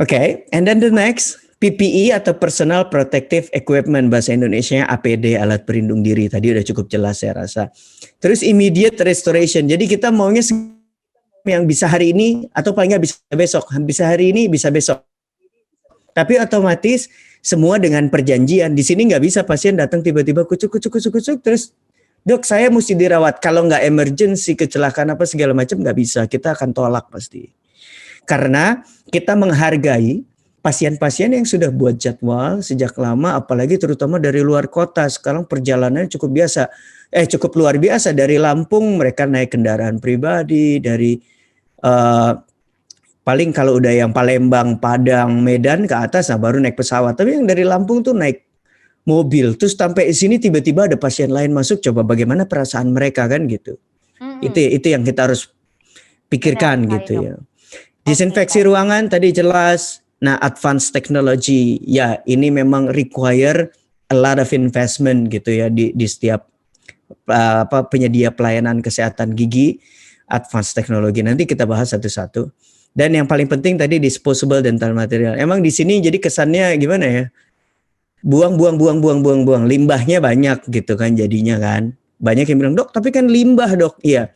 [SPEAKER 2] Oke, and then the next, PPE atau Personal Protective Equipment, bahasa Indonesia APD, alat pelindung diri. Tadi udah cukup jelas saya rasa. Terus immediate restoration. Jadi kita maunya yang bisa hari ini atau paling nggak bisa besok. Bisa hari ini, bisa besok. Tapi otomatis semua dengan perjanjian. Di sini nggak bisa pasien datang tiba-tiba kucuk terus dok saya mesti dirawat. Kalau nggak emergency, kecelakaan apa segala macam nggak bisa. Kita akan tolak pasti. Karena kita menghargai pasien-pasien yang sudah buat jadwal sejak lama, apalagi terutama dari luar kota. Sekarang perjalanannya cukup luar biasa. Dari Lampung mereka naik kendaraan pribadi, dari paling kalau udah yang Palembang, Padang, Medan ke atas, nah baru naik pesawat. Tapi yang dari Lampung tuh naik mobil. Terus sampai di sini tiba-tiba ada pasien lain masuk. Coba bagaimana perasaan mereka kan gitu. Itu yang kita harus pikirkan gitu ya. Disinfeksi ruangan tadi jelas. Nah, advanced technology, ya ini memang require a lot of investment gitu ya di setiap penyedia pelayanan kesehatan gigi, advanced technology. Nanti kita bahas satu-satu. Dan yang paling penting tadi disposable dental material. Emang di sini jadi kesannya gimana ya? Buang. Limbahnya banyak gitu kan jadinya kan. Banyak yang bilang, "Dok, tapi kan limbah, Dok." Iya.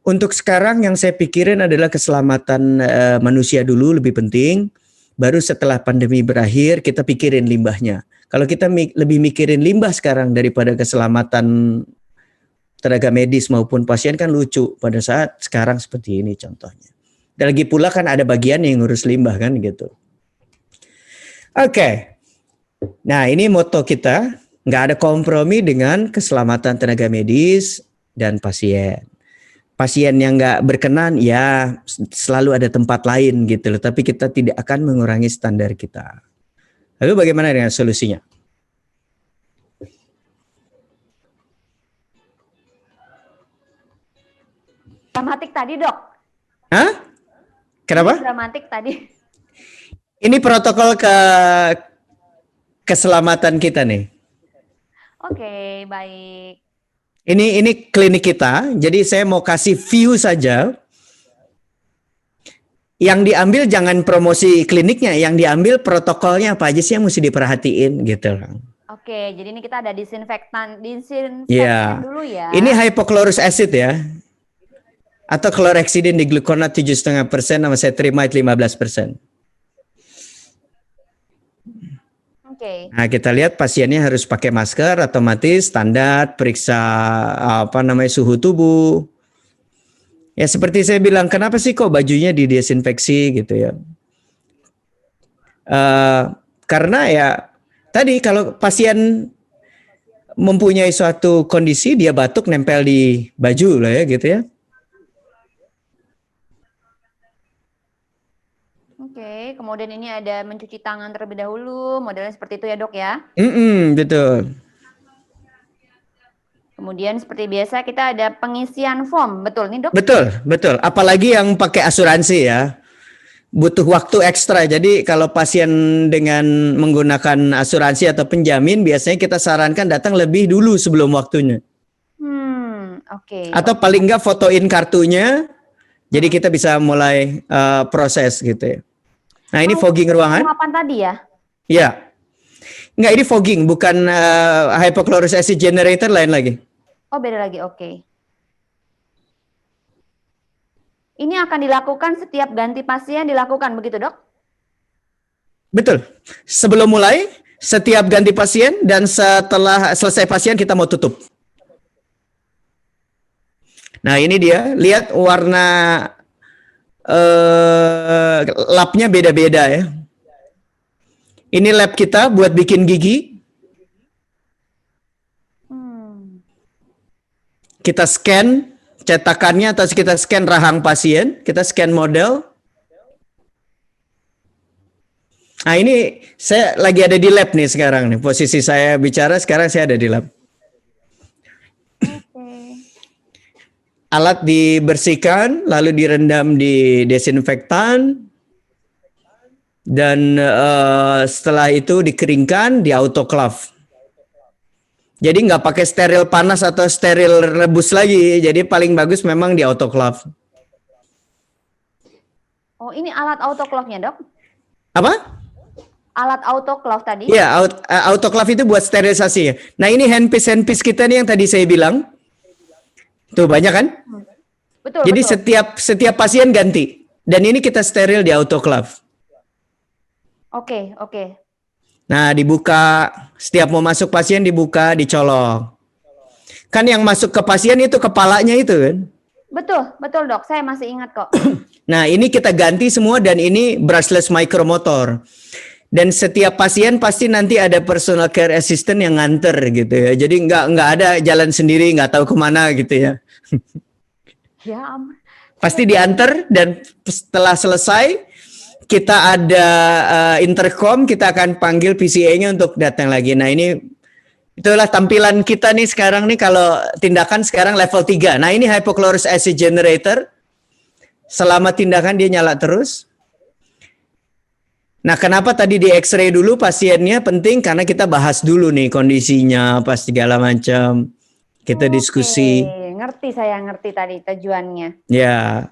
[SPEAKER 2] Untuk sekarang yang saya pikirin adalah keselamatan manusia dulu lebih penting. Baru setelah pandemi berakhir kita pikirin limbahnya. Kalau kita lebih mikirin limbah sekarang daripada keselamatan tenaga medis maupun pasien kan lucu pada saat sekarang seperti ini contohnya. Dan lagi pula kan ada bagian yang ngurus limbah kan gitu. Oke. Nah ini moto kita, nggak ada kompromi dengan keselamatan tenaga medis dan pasien. Pasien yang nggak berkenan ya selalu ada tempat lain gitu loh. Tapi kita tidak akan mengurangi standar kita. Lalu bagaimana dengan solusinya?
[SPEAKER 1] Dramatik tadi dok.
[SPEAKER 2] Hah? Kenapa?
[SPEAKER 1] Dramatik tadi.
[SPEAKER 2] Ini protokol keselamatan kita nih.
[SPEAKER 1] Oke, baik.
[SPEAKER 2] Ini klinik kita, jadi saya mau kasih view saja. Yang diambil jangan promosi kliniknya, yang diambil protokolnya apa aja sih yang mesti diperhatiin gitu.
[SPEAKER 1] Oke, jadi ini kita ada disinfektan
[SPEAKER 2] ya.
[SPEAKER 1] dulu ya.
[SPEAKER 2] Ini hypochlorous acid ya. Atau chlorhexidine digluconat 7,5% sama cetrimide 15%. Nah kita lihat pasiennya harus pakai masker, otomatis standar periksa suhu tubuh. Ya seperti saya bilang, kenapa sih kok bajunya didesinfeksi gitu ya? Karena ya tadi kalau pasien mempunyai suatu kondisi dia batuk nempel di baju lah ya gitu ya.
[SPEAKER 1] Oke, kemudian ini ada mencuci tangan terlebih dahulu, modelnya seperti itu ya dok ya?
[SPEAKER 2] Betul.
[SPEAKER 1] Kemudian seperti biasa kita ada pengisian form, betul nih dok?
[SPEAKER 2] Betul. Apalagi yang pakai asuransi ya, butuh waktu ekstra. Jadi kalau pasien dengan menggunakan asuransi atau penjamin, biasanya kita sarankan datang lebih dulu sebelum waktunya.
[SPEAKER 1] Oke.
[SPEAKER 2] Atau paling nggak fotoin kartunya, jadi kita bisa mulai proses gitu ya. Nah ini fogging ruangan.
[SPEAKER 1] Kapan tadi ya?
[SPEAKER 2] Ya. Enggak, ini fogging, bukan hypochlorous acid generator, lain lagi.
[SPEAKER 1] Oh beda lagi, oke. Ini akan dilakukan setiap ganti pasien dilakukan begitu dok?
[SPEAKER 2] Betul. Sebelum mulai, setiap ganti pasien, dan setelah selesai pasien kita mau tutup. Nah ini dia, lihat warna labnya beda-beda ya. Ini lab kita buat bikin gigi. Kita scan cetakannya atau kita scan rahang pasien, kita scan model. Nah ini saya lagi ada di lab nih sekarang nih, posisi saya bicara sekarang saya ada di lab. Alat dibersihkan, lalu direndam di desinfektan, dan setelah itu dikeringkan di autoclave. Jadi nggak pakai steril panas atau steril rebus lagi, jadi paling bagus memang di autoclave.
[SPEAKER 1] Oh ini alat autoclave-nya dok?
[SPEAKER 2] Apa?
[SPEAKER 1] Alat autoclave tadi.
[SPEAKER 2] Iya, autoclave itu buat sterilisasi ya. Nah ini handpiece kita nih yang tadi saya bilang. Tuh banyak kan?
[SPEAKER 1] Betul.
[SPEAKER 2] Jadi
[SPEAKER 1] betul.
[SPEAKER 2] setiap pasien ganti. Dan ini kita steril di autoclave.
[SPEAKER 1] Oke, oke.
[SPEAKER 2] Nah dibuka, setiap mau masuk pasien dibuka, dicolok. Kan yang masuk ke pasien itu kepalanya itu kan?
[SPEAKER 1] Betul, betul dok. Saya masih ingat kok.
[SPEAKER 2] Nah ini kita ganti semua dan ini brushless micromotor. Dan setiap pasien pasti nanti ada personal care assistant yang nganter gitu ya. Jadi nggak ada jalan sendiri, nggak tahu kemana gitu ya.
[SPEAKER 1] Ya ampun.
[SPEAKER 2] Pasti diantar dan setelah selesai kita ada intercom, kita akan panggil PCA-nya untuk datang lagi. Nah ini itulah tampilan kita nih sekarang nih kalau tindakan sekarang level 3. Nah ini hypochlorous acid generator. Selama tindakan dia nyala terus. Nah, kenapa tadi di X-ray dulu pasiennya penting karena kita bahas dulu nih kondisinya apa segala macam. Kita diskusi.
[SPEAKER 1] Ngerti, saya ngerti tadi tujuannya.
[SPEAKER 2] Ya.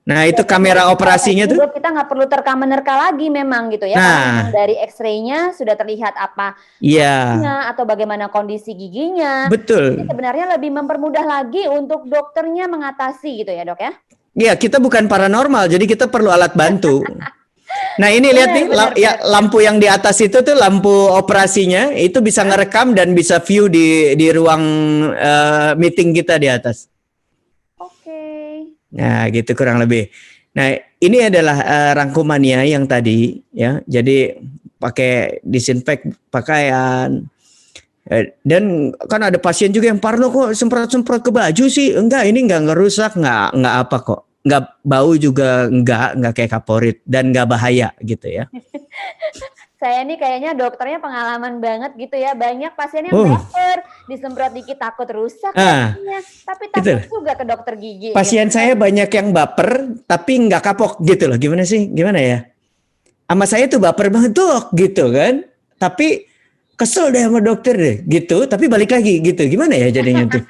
[SPEAKER 2] Nah, itu kamera operasinya tuh.
[SPEAKER 1] Kita nggak perlu terka-menerka lagi memang gitu ya.
[SPEAKER 2] Nah,
[SPEAKER 1] karena dari X-ray-nya sudah terlihat apa giginya atau bagaimana kondisi giginya.
[SPEAKER 2] Betul.
[SPEAKER 1] Jadi sebenarnya lebih mempermudah lagi untuk dokternya mengatasi gitu ya dok ya.
[SPEAKER 2] Iya, kita bukan paranormal, jadi kita perlu alat bantu. Nah ini lihat nih, lampu yang di atas itu tuh lampu operasinya, itu bisa ngerekam dan bisa view di ruang meeting kita di atas.
[SPEAKER 1] Oke.
[SPEAKER 2] Nah gitu kurang lebih. Nah ini adalah rangkumannya yang tadi ya, jadi pakai disinfek pakaian. Dan kan ada pasien juga yang parno kok semprot-semprot ke baju sih. Enggak, ini enggak ngerusak, enggak apa kok. Enggak bau juga enggak kayak kaporit dan enggak bahaya gitu ya.
[SPEAKER 1] Saya nih kayaknya dokternya pengalaman banget gitu ya. Banyak pasien yang baper, disemprot dikit takut rusak tapi takut juga ke dokter gigi.
[SPEAKER 2] Pasien saya banyak yang baper tapi enggak kapok gitu loh. Gimana sih? Gimana ya? Sama saya tuh baper banget dok gitu kan. Tapi kesel deh sama dokter deh gitu, tapi balik lagi gitu. Gimana ya jadinya tuh?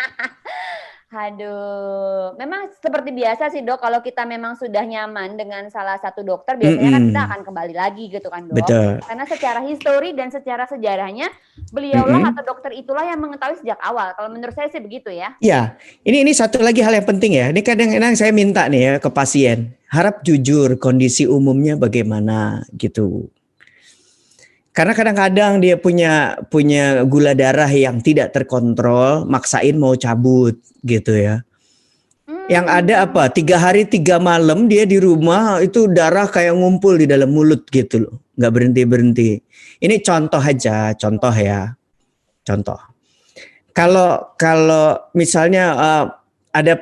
[SPEAKER 1] Aduh, memang seperti biasa sih dok, kalau kita memang sudah nyaman dengan salah satu dokter, biasanya kan kita akan kembali lagi gitu kan dok.
[SPEAKER 2] Betul.
[SPEAKER 1] Karena secara histori dan secara sejarahnya, beliaulah atau dokter itulah yang mengetahui sejak awal. Kalau menurut saya sih begitu ya.
[SPEAKER 2] Ya, ini satu lagi hal yang penting ya. Ini kadang-kadang saya minta nih ya ke pasien, harap jujur kondisi umumnya bagaimana gitu. Karena kadang-kadang dia punya gula darah yang tidak terkontrol, maksain mau cabut gitu ya. Yang ada apa? 3 hari 3 malam dia di rumah itu darah kayak ngumpul di dalam mulut gitu loh, nggak berhenti. Ini contoh aja, contoh ya, contoh. Kalau misalnya ada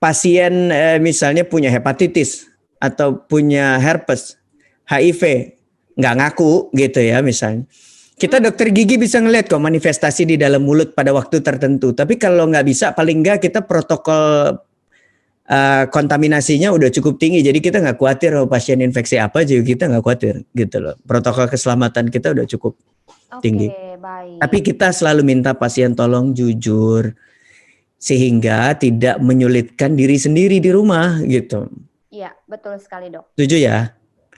[SPEAKER 2] pasien misalnya punya hepatitis atau punya herpes, HIV. Nggak ngaku gitu ya misalnya. Kita dokter gigi bisa ngeliat kok manifestasi di dalam mulut pada waktu tertentu. Tapi kalau nggak bisa paling nggak kita protokol kontaminasinya udah cukup tinggi. Jadi kita nggak khawatir kalau pasien infeksi apa juga kita nggak khawatir gitu loh. Protokol keselamatan kita udah cukup tinggi.
[SPEAKER 1] Baik.
[SPEAKER 2] Tapi kita selalu minta pasien tolong jujur. Sehingga tidak menyulitkan diri sendiri di rumah gitu.
[SPEAKER 1] Iya betul sekali dok.
[SPEAKER 2] Setuju ya?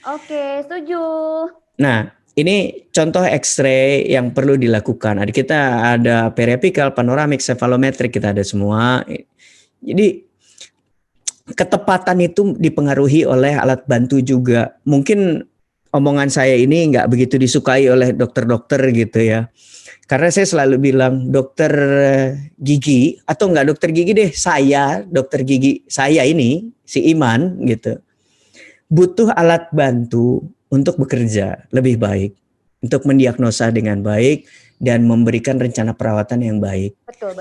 [SPEAKER 1] Oke, setuju.
[SPEAKER 2] Nah, ini contoh X-ray yang perlu dilakukan. Ada kita ada periapikal, panoramik, cephalometrik, kita ada semua. Jadi ketepatan itu dipengaruhi oleh alat bantu juga. Mungkin omongan saya ini nggak begitu disukai oleh dokter-dokter gitu ya. Karena saya selalu bilang dokter gigi atau nggak dokter gigi deh, saya dokter gigi saya ini si Iman gitu. Butuh alat bantu untuk bekerja lebih baik, untuk mendiagnosa dengan baik dan memberikan rencana perawatan yang baik.
[SPEAKER 1] Betul.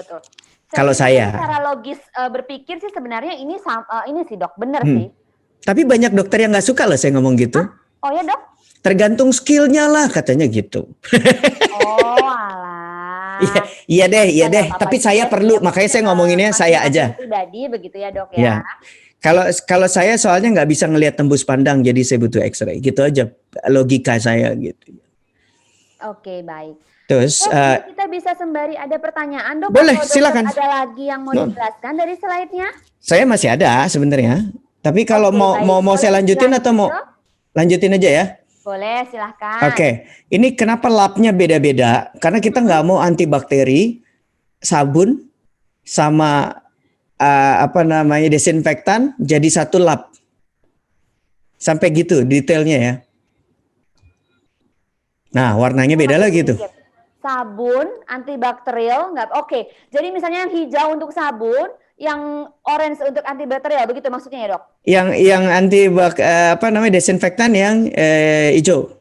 [SPEAKER 2] Kalau saya
[SPEAKER 1] secara logis berpikir sih sebenarnya ini sih dok, benar sih.
[SPEAKER 2] Tapi banyak dokter yang nggak suka loh saya ngomong gitu.
[SPEAKER 1] Oh ya dok?
[SPEAKER 2] Tergantung skillnya lah katanya gitu.
[SPEAKER 1] Oh alah.
[SPEAKER 2] Iya deh. Tapi saya perlu, makanya saya ngomonginnya saya aja.
[SPEAKER 1] Pribadi begitu ya dok ya.
[SPEAKER 2] Kalau saya soalnya nggak bisa ngelihat tembus pandang, jadi saya butuh X-ray. Gitu aja logika saya gitu.
[SPEAKER 1] Oke, baik.
[SPEAKER 2] Terus
[SPEAKER 1] kita bisa sembari ada pertanyaan dok.
[SPEAKER 2] Boleh, silakan.
[SPEAKER 1] Ada lagi yang mau dijelaskan dari slide-nya?
[SPEAKER 2] Saya masih ada sebenarnya. Tapi kalau mau saya lanjutin atau mau lanjutin aja ya.
[SPEAKER 1] Boleh, silahkan.
[SPEAKER 2] Oke, ini kenapa labnya beda-beda? Karena kita nggak mau antibakteri, sabun, sama apa namanya desinfektan jadi satu lab. Sampai gitu detailnya ya. Nah, warnanya beda lagi tuh.
[SPEAKER 1] Sabun antibakterial nggak oke. Jadi misalnya yang hijau untuk sabun, yang orange untuk antibakterial, begitu maksudnya ya dok?
[SPEAKER 2] Yang apa namanya desinfektan yang hijau.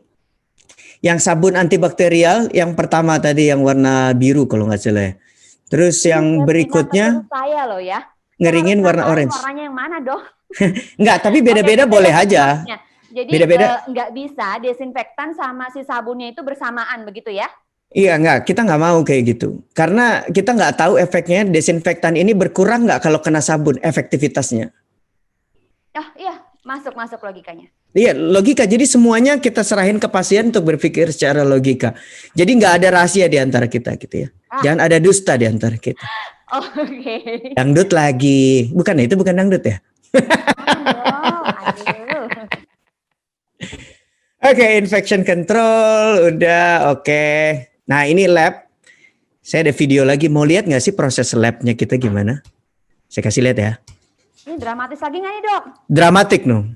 [SPEAKER 2] Yang sabun antibakterial yang pertama tadi yang warna biru kalau nggak salah ya. Terus yang berikutnya
[SPEAKER 1] saya loh ya.
[SPEAKER 2] ngeringin warna orange.
[SPEAKER 1] Warnanya yang mana dok?
[SPEAKER 2] Enggak, tapi beda-beda boleh aja.
[SPEAKER 1] Jadi
[SPEAKER 2] beda-beda.
[SPEAKER 1] Nggak bisa desinfektan sama si sabunnya itu bersamaan begitu ya?
[SPEAKER 2] Iya, kita nggak mau kayak gitu. Karena kita nggak tahu efeknya desinfektan ini berkurang nggak kalau kena sabun, efektivitasnya.
[SPEAKER 1] Iya, masuk logikanya.
[SPEAKER 2] Iya, logika. Jadi semuanya kita serahin ke pasien untuk berpikir secara logika. Jadi nggak ada rahasia di antara kita gitu ya. Jangan ada dusta di antara kita.
[SPEAKER 1] Oke.
[SPEAKER 2] Dangdut lagi. Bukan, itu bukan dangdut ya? Oke, infection control udah oke. Nah, ini lab. Saya ada video lagi. Mau lihat nggak sih proses labnya kita gimana? Saya kasih lihat ya.
[SPEAKER 1] Ini dramatis lagi nggak nih dok?
[SPEAKER 2] Dramatik no.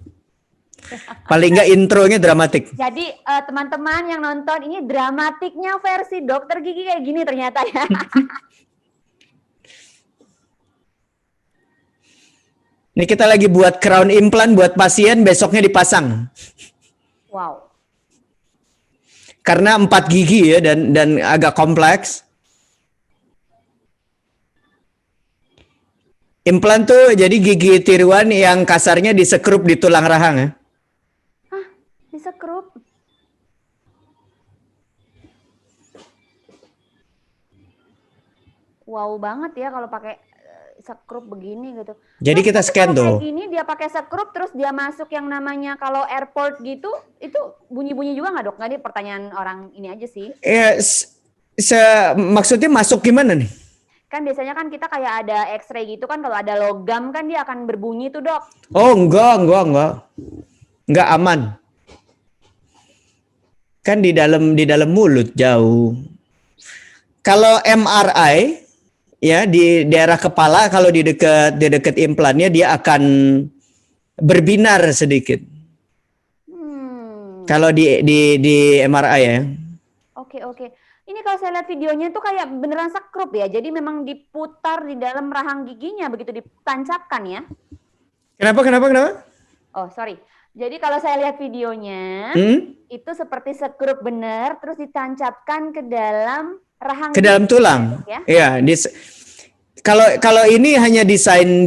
[SPEAKER 2] Paling nggak intronya dramatik.
[SPEAKER 1] Jadi teman-teman yang nonton ini dramatiknya versi dokter gigi kayak gini ternyata ya.
[SPEAKER 2] Ini kita lagi buat crown implant buat pasien, besoknya dipasang.
[SPEAKER 1] Wow.
[SPEAKER 2] Karena 4 gigi ya dan agak kompleks. Implan tuh jadi gigi tiruan yang kasarnya disekrup di tulang rahang ya.
[SPEAKER 1] Hah? Disekrup? Wow banget ya kalau pakai sekrup begini gitu.
[SPEAKER 2] Jadi kita scan tuh.
[SPEAKER 1] Kayak gini dia pakai sekrup terus dia masuk yang namanya kalau airport gitu, itu bunyi-bunyi juga nggak dok? Nggak, ini pertanyaan orang ini aja sih.
[SPEAKER 2] Maksudnya masuk gimana nih?
[SPEAKER 1] Kan biasanya kan kita kayak ada X-ray gitu kan, kalau ada logam kan dia akan berbunyi tuh dok.
[SPEAKER 2] Oh enggak. Enggak aman. Kan di dalam mulut jauh. Kalau MRI ya di daerah kepala, kalau di dekat implannya dia akan berbinar sedikit. Kalau di MRI ya.
[SPEAKER 1] Oke. Ini kalau saya lihat videonya tuh kayak beneran sekrup ya. Jadi memang diputar di dalam rahang giginya begitu ditancapkan ya.
[SPEAKER 2] Kenapa?
[SPEAKER 1] Oh, sorry. Jadi kalau saya lihat videonya itu seperti sekrup bener terus ditancapkan ke dalam rahang
[SPEAKER 2] ke dalam tulang. Ya? Iya, kalau ini hanya desain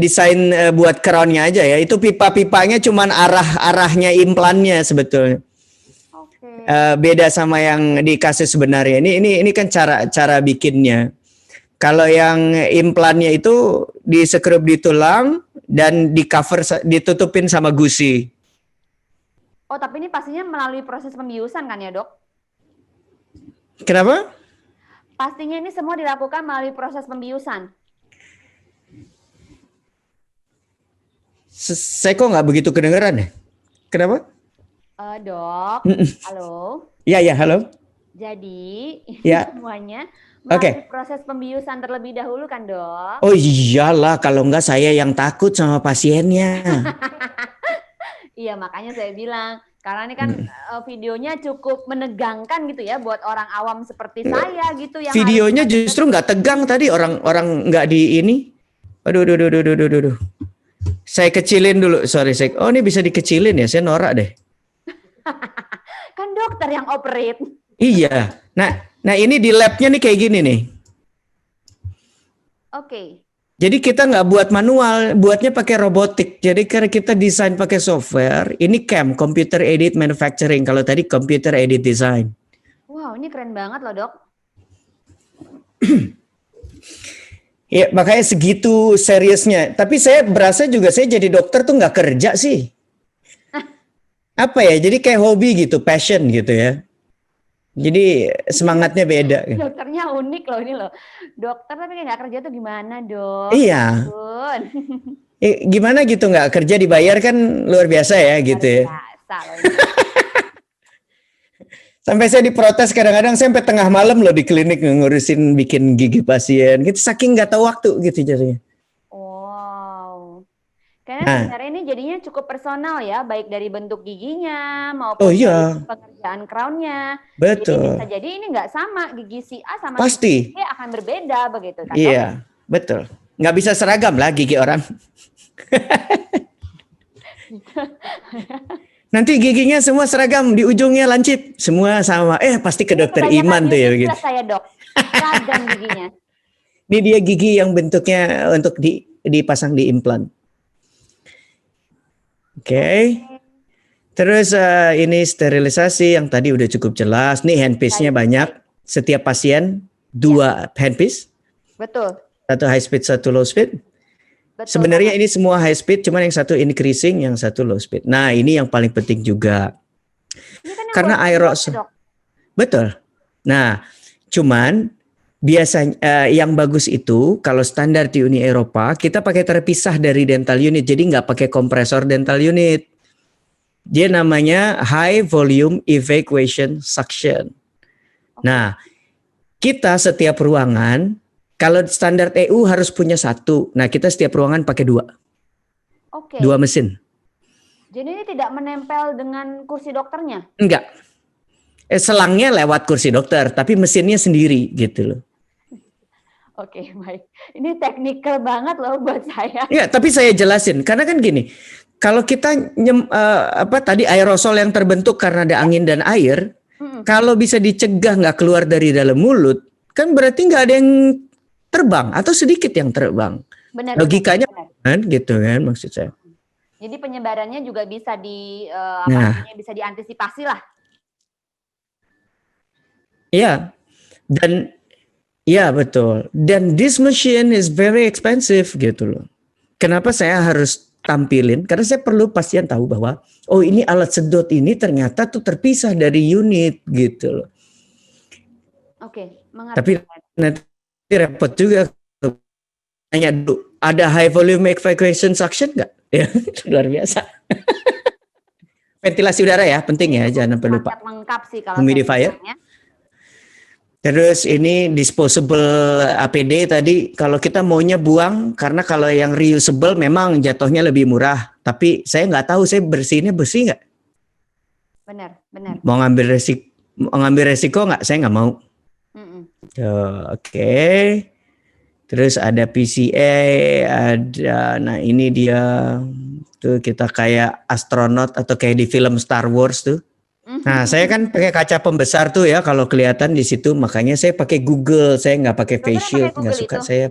[SPEAKER 2] buat crownnya aja ya. Itu pipa-pipanya cuman arahnya implannya sebetulnya. Beda sama yang di kasus sebenarnya. Ini kan cara bikinnya. Kalau yang implannya itu disekrup di tulang dan ditutupin sama gusi.
[SPEAKER 1] Oh, tapi ini pastinya melalui proses pembiusan kan ya, Dok?
[SPEAKER 2] Kenapa?
[SPEAKER 1] Pastinya ini semua dilakukan melalui proses pembiusan.
[SPEAKER 2] Saya kok nggak begitu kedengeran ya? Kenapa?
[SPEAKER 1] Dok, halo?
[SPEAKER 2] Iya, halo.
[SPEAKER 1] Jadi,
[SPEAKER 2] ya.
[SPEAKER 1] Semuanya melalui proses pembiusan terlebih dahulu kan, Dok?
[SPEAKER 2] Oh iyalah, kalau enggak saya yang takut sama pasiennya.
[SPEAKER 1] Iya, makanya saya bilang, karena ini kan videonya cukup menegangkan gitu ya buat orang awam seperti saya gitu. Yang
[SPEAKER 2] videonya justru nggak tegang tadi, orang nggak di ini. Aduh. Saya kecilin dulu, sorry. Oh ini bisa dikecilin ya, saya norak deh.
[SPEAKER 1] Kan dokter yang operate.
[SPEAKER 2] Iya. Nah ini di labnya nih kayak gini nih.
[SPEAKER 1] Oke.
[SPEAKER 2] Jadi kita nggak buat manual, buatnya pakai robotik. Jadi karena kita desain pakai software, ini CAM, Computer Aided Manufacturing. Kalau tadi Computer Aided Design.
[SPEAKER 1] Wow, ini keren banget loh, Dok.
[SPEAKER 2] Ya, makanya segitu seriusnya. Tapi saya berasa juga saya jadi dokter tuh nggak kerja sih. Apa ya? Jadi kayak hobi gitu, passion gitu ya. Jadi semangatnya beda.
[SPEAKER 1] Dokternya unik loh ini loh. Dokter tapi nggak kerja tuh gimana, Dok?
[SPEAKER 2] Iya. Gimana gitu nggak kerja dibayar kan luar biasa ya gitu ya.
[SPEAKER 1] Biasa. bisa loh ini.
[SPEAKER 2] Sampai saya diprotes kadang-kadang saya sampai tengah malam loh di klinik ngurusin bikin gigi pasien. Gitu saking nggak tahu waktu gitu jadinya.
[SPEAKER 1] Wow. Karena
[SPEAKER 2] Nah,
[SPEAKER 1] sebenarnya ini jadinya cukup personal ya, baik dari bentuk giginya
[SPEAKER 2] oh
[SPEAKER 1] maupun dari
[SPEAKER 2] iya,
[SPEAKER 1] pengerjaan crownnya. Jadi bisa
[SPEAKER 2] betul.
[SPEAKER 1] jadi ini nggak sama, gigi si A sama si
[SPEAKER 2] Pasti.
[SPEAKER 1] B akan berbeda begitu kan dok?
[SPEAKER 2] Iya, betul. Nggak bisa seragam lah gigi orang. Nanti giginya semua seragam, di ujungnya lancip, semua sama. Pasti ke
[SPEAKER 1] Ini
[SPEAKER 2] dokter
[SPEAKER 1] kebanyakan
[SPEAKER 2] Iman tuh ya
[SPEAKER 1] unit
[SPEAKER 2] begitu.
[SPEAKER 1] plus saya dok, seragam giginya.
[SPEAKER 2] Ini dia gigi yang bentuknya untuk dipasang di implan. Oke. Terus ini sterilisasi yang tadi udah cukup jelas. Nih handpiece-nya
[SPEAKER 1] Baik,
[SPEAKER 2] banyak. Setiap pasien 2 handpiece,
[SPEAKER 1] betul,
[SPEAKER 2] satu high speed, satu low speed.
[SPEAKER 1] betul
[SPEAKER 2] Sebenarnya
[SPEAKER 1] banget.
[SPEAKER 2] ini semua high speed, cuman yang satu increasing, yang satu low speed. Nah, ini yang paling penting juga.
[SPEAKER 1] Ini kan yang
[SPEAKER 2] Karena
[SPEAKER 1] buat
[SPEAKER 2] aerosol.
[SPEAKER 1] dok.
[SPEAKER 2] Betul. Nah, cuman biasanya yang bagus itu kalau standar di Uni Eropa kita pakai terpisah dari dental unit, jadi nggak pakai kompresor dental unit. Dia namanya high volume evacuation suction. Nah, kita setiap ruangan kalau standar EU harus punya satu. Nah, kita setiap ruangan pakai 2,
[SPEAKER 1] Oke.
[SPEAKER 2] 2 mesin.
[SPEAKER 1] Jadi ini tidak menempel dengan kursi dokternya?
[SPEAKER 2] Enggak. Selangnya lewat kursi dokter, tapi mesinnya sendiri gitu loh.
[SPEAKER 1] Oke, baik. Ini teknikal banget loh buat saya.
[SPEAKER 2] Ya, tapi saya jelasin karena kan gini, kalau kita tadi aerosol yang terbentuk karena ada angin dan air, kalau bisa dicegah nggak keluar dari dalam mulut, kan berarti nggak ada yang terbang atau sedikit yang terbang.
[SPEAKER 1] Benar.
[SPEAKER 2] Logikanya
[SPEAKER 1] benar.
[SPEAKER 2] kan gitu kan maksud saya.
[SPEAKER 1] Jadi penyebarannya juga bisa bisa diantisipasi lah.
[SPEAKER 2] Iya. Dan ya betul. Dan this machine is very expensive gitu loh. Kenapa saya harus tampilin? Karena saya perlu pasien tahu bahwa oh ini alat sedot ini ternyata tuh terpisah dari unit gitu loh.
[SPEAKER 1] Oke, mengerti.
[SPEAKER 2] Tapi nanti repot juga. Tanya dulu, ada high volume evacuation suction nggak? Ya, luar biasa. Ventilasi udara ya, penting ya, jangan sampai lupa.
[SPEAKER 1] Sangat lengkap sih kalau
[SPEAKER 2] Humidifier. Terus ini disposable APD tadi, kalau kita maunya buang, karena kalau yang reusable memang jatuhnya lebih murah. Tapi saya nggak tahu, saya bersih nggak?
[SPEAKER 1] Benar.
[SPEAKER 2] Mau ngambil resiko nggak? Saya nggak mau. Oke. Terus ada PCA, nah ini dia tuh kita kayak astronot atau kayak di film Star Wars tuh. Nah saya kan pakai kaca pembesar tuh ya kalau kelihatan di situ, makanya saya pakai Google, saya nggak pakai face shield, nggak suka itu? Saya.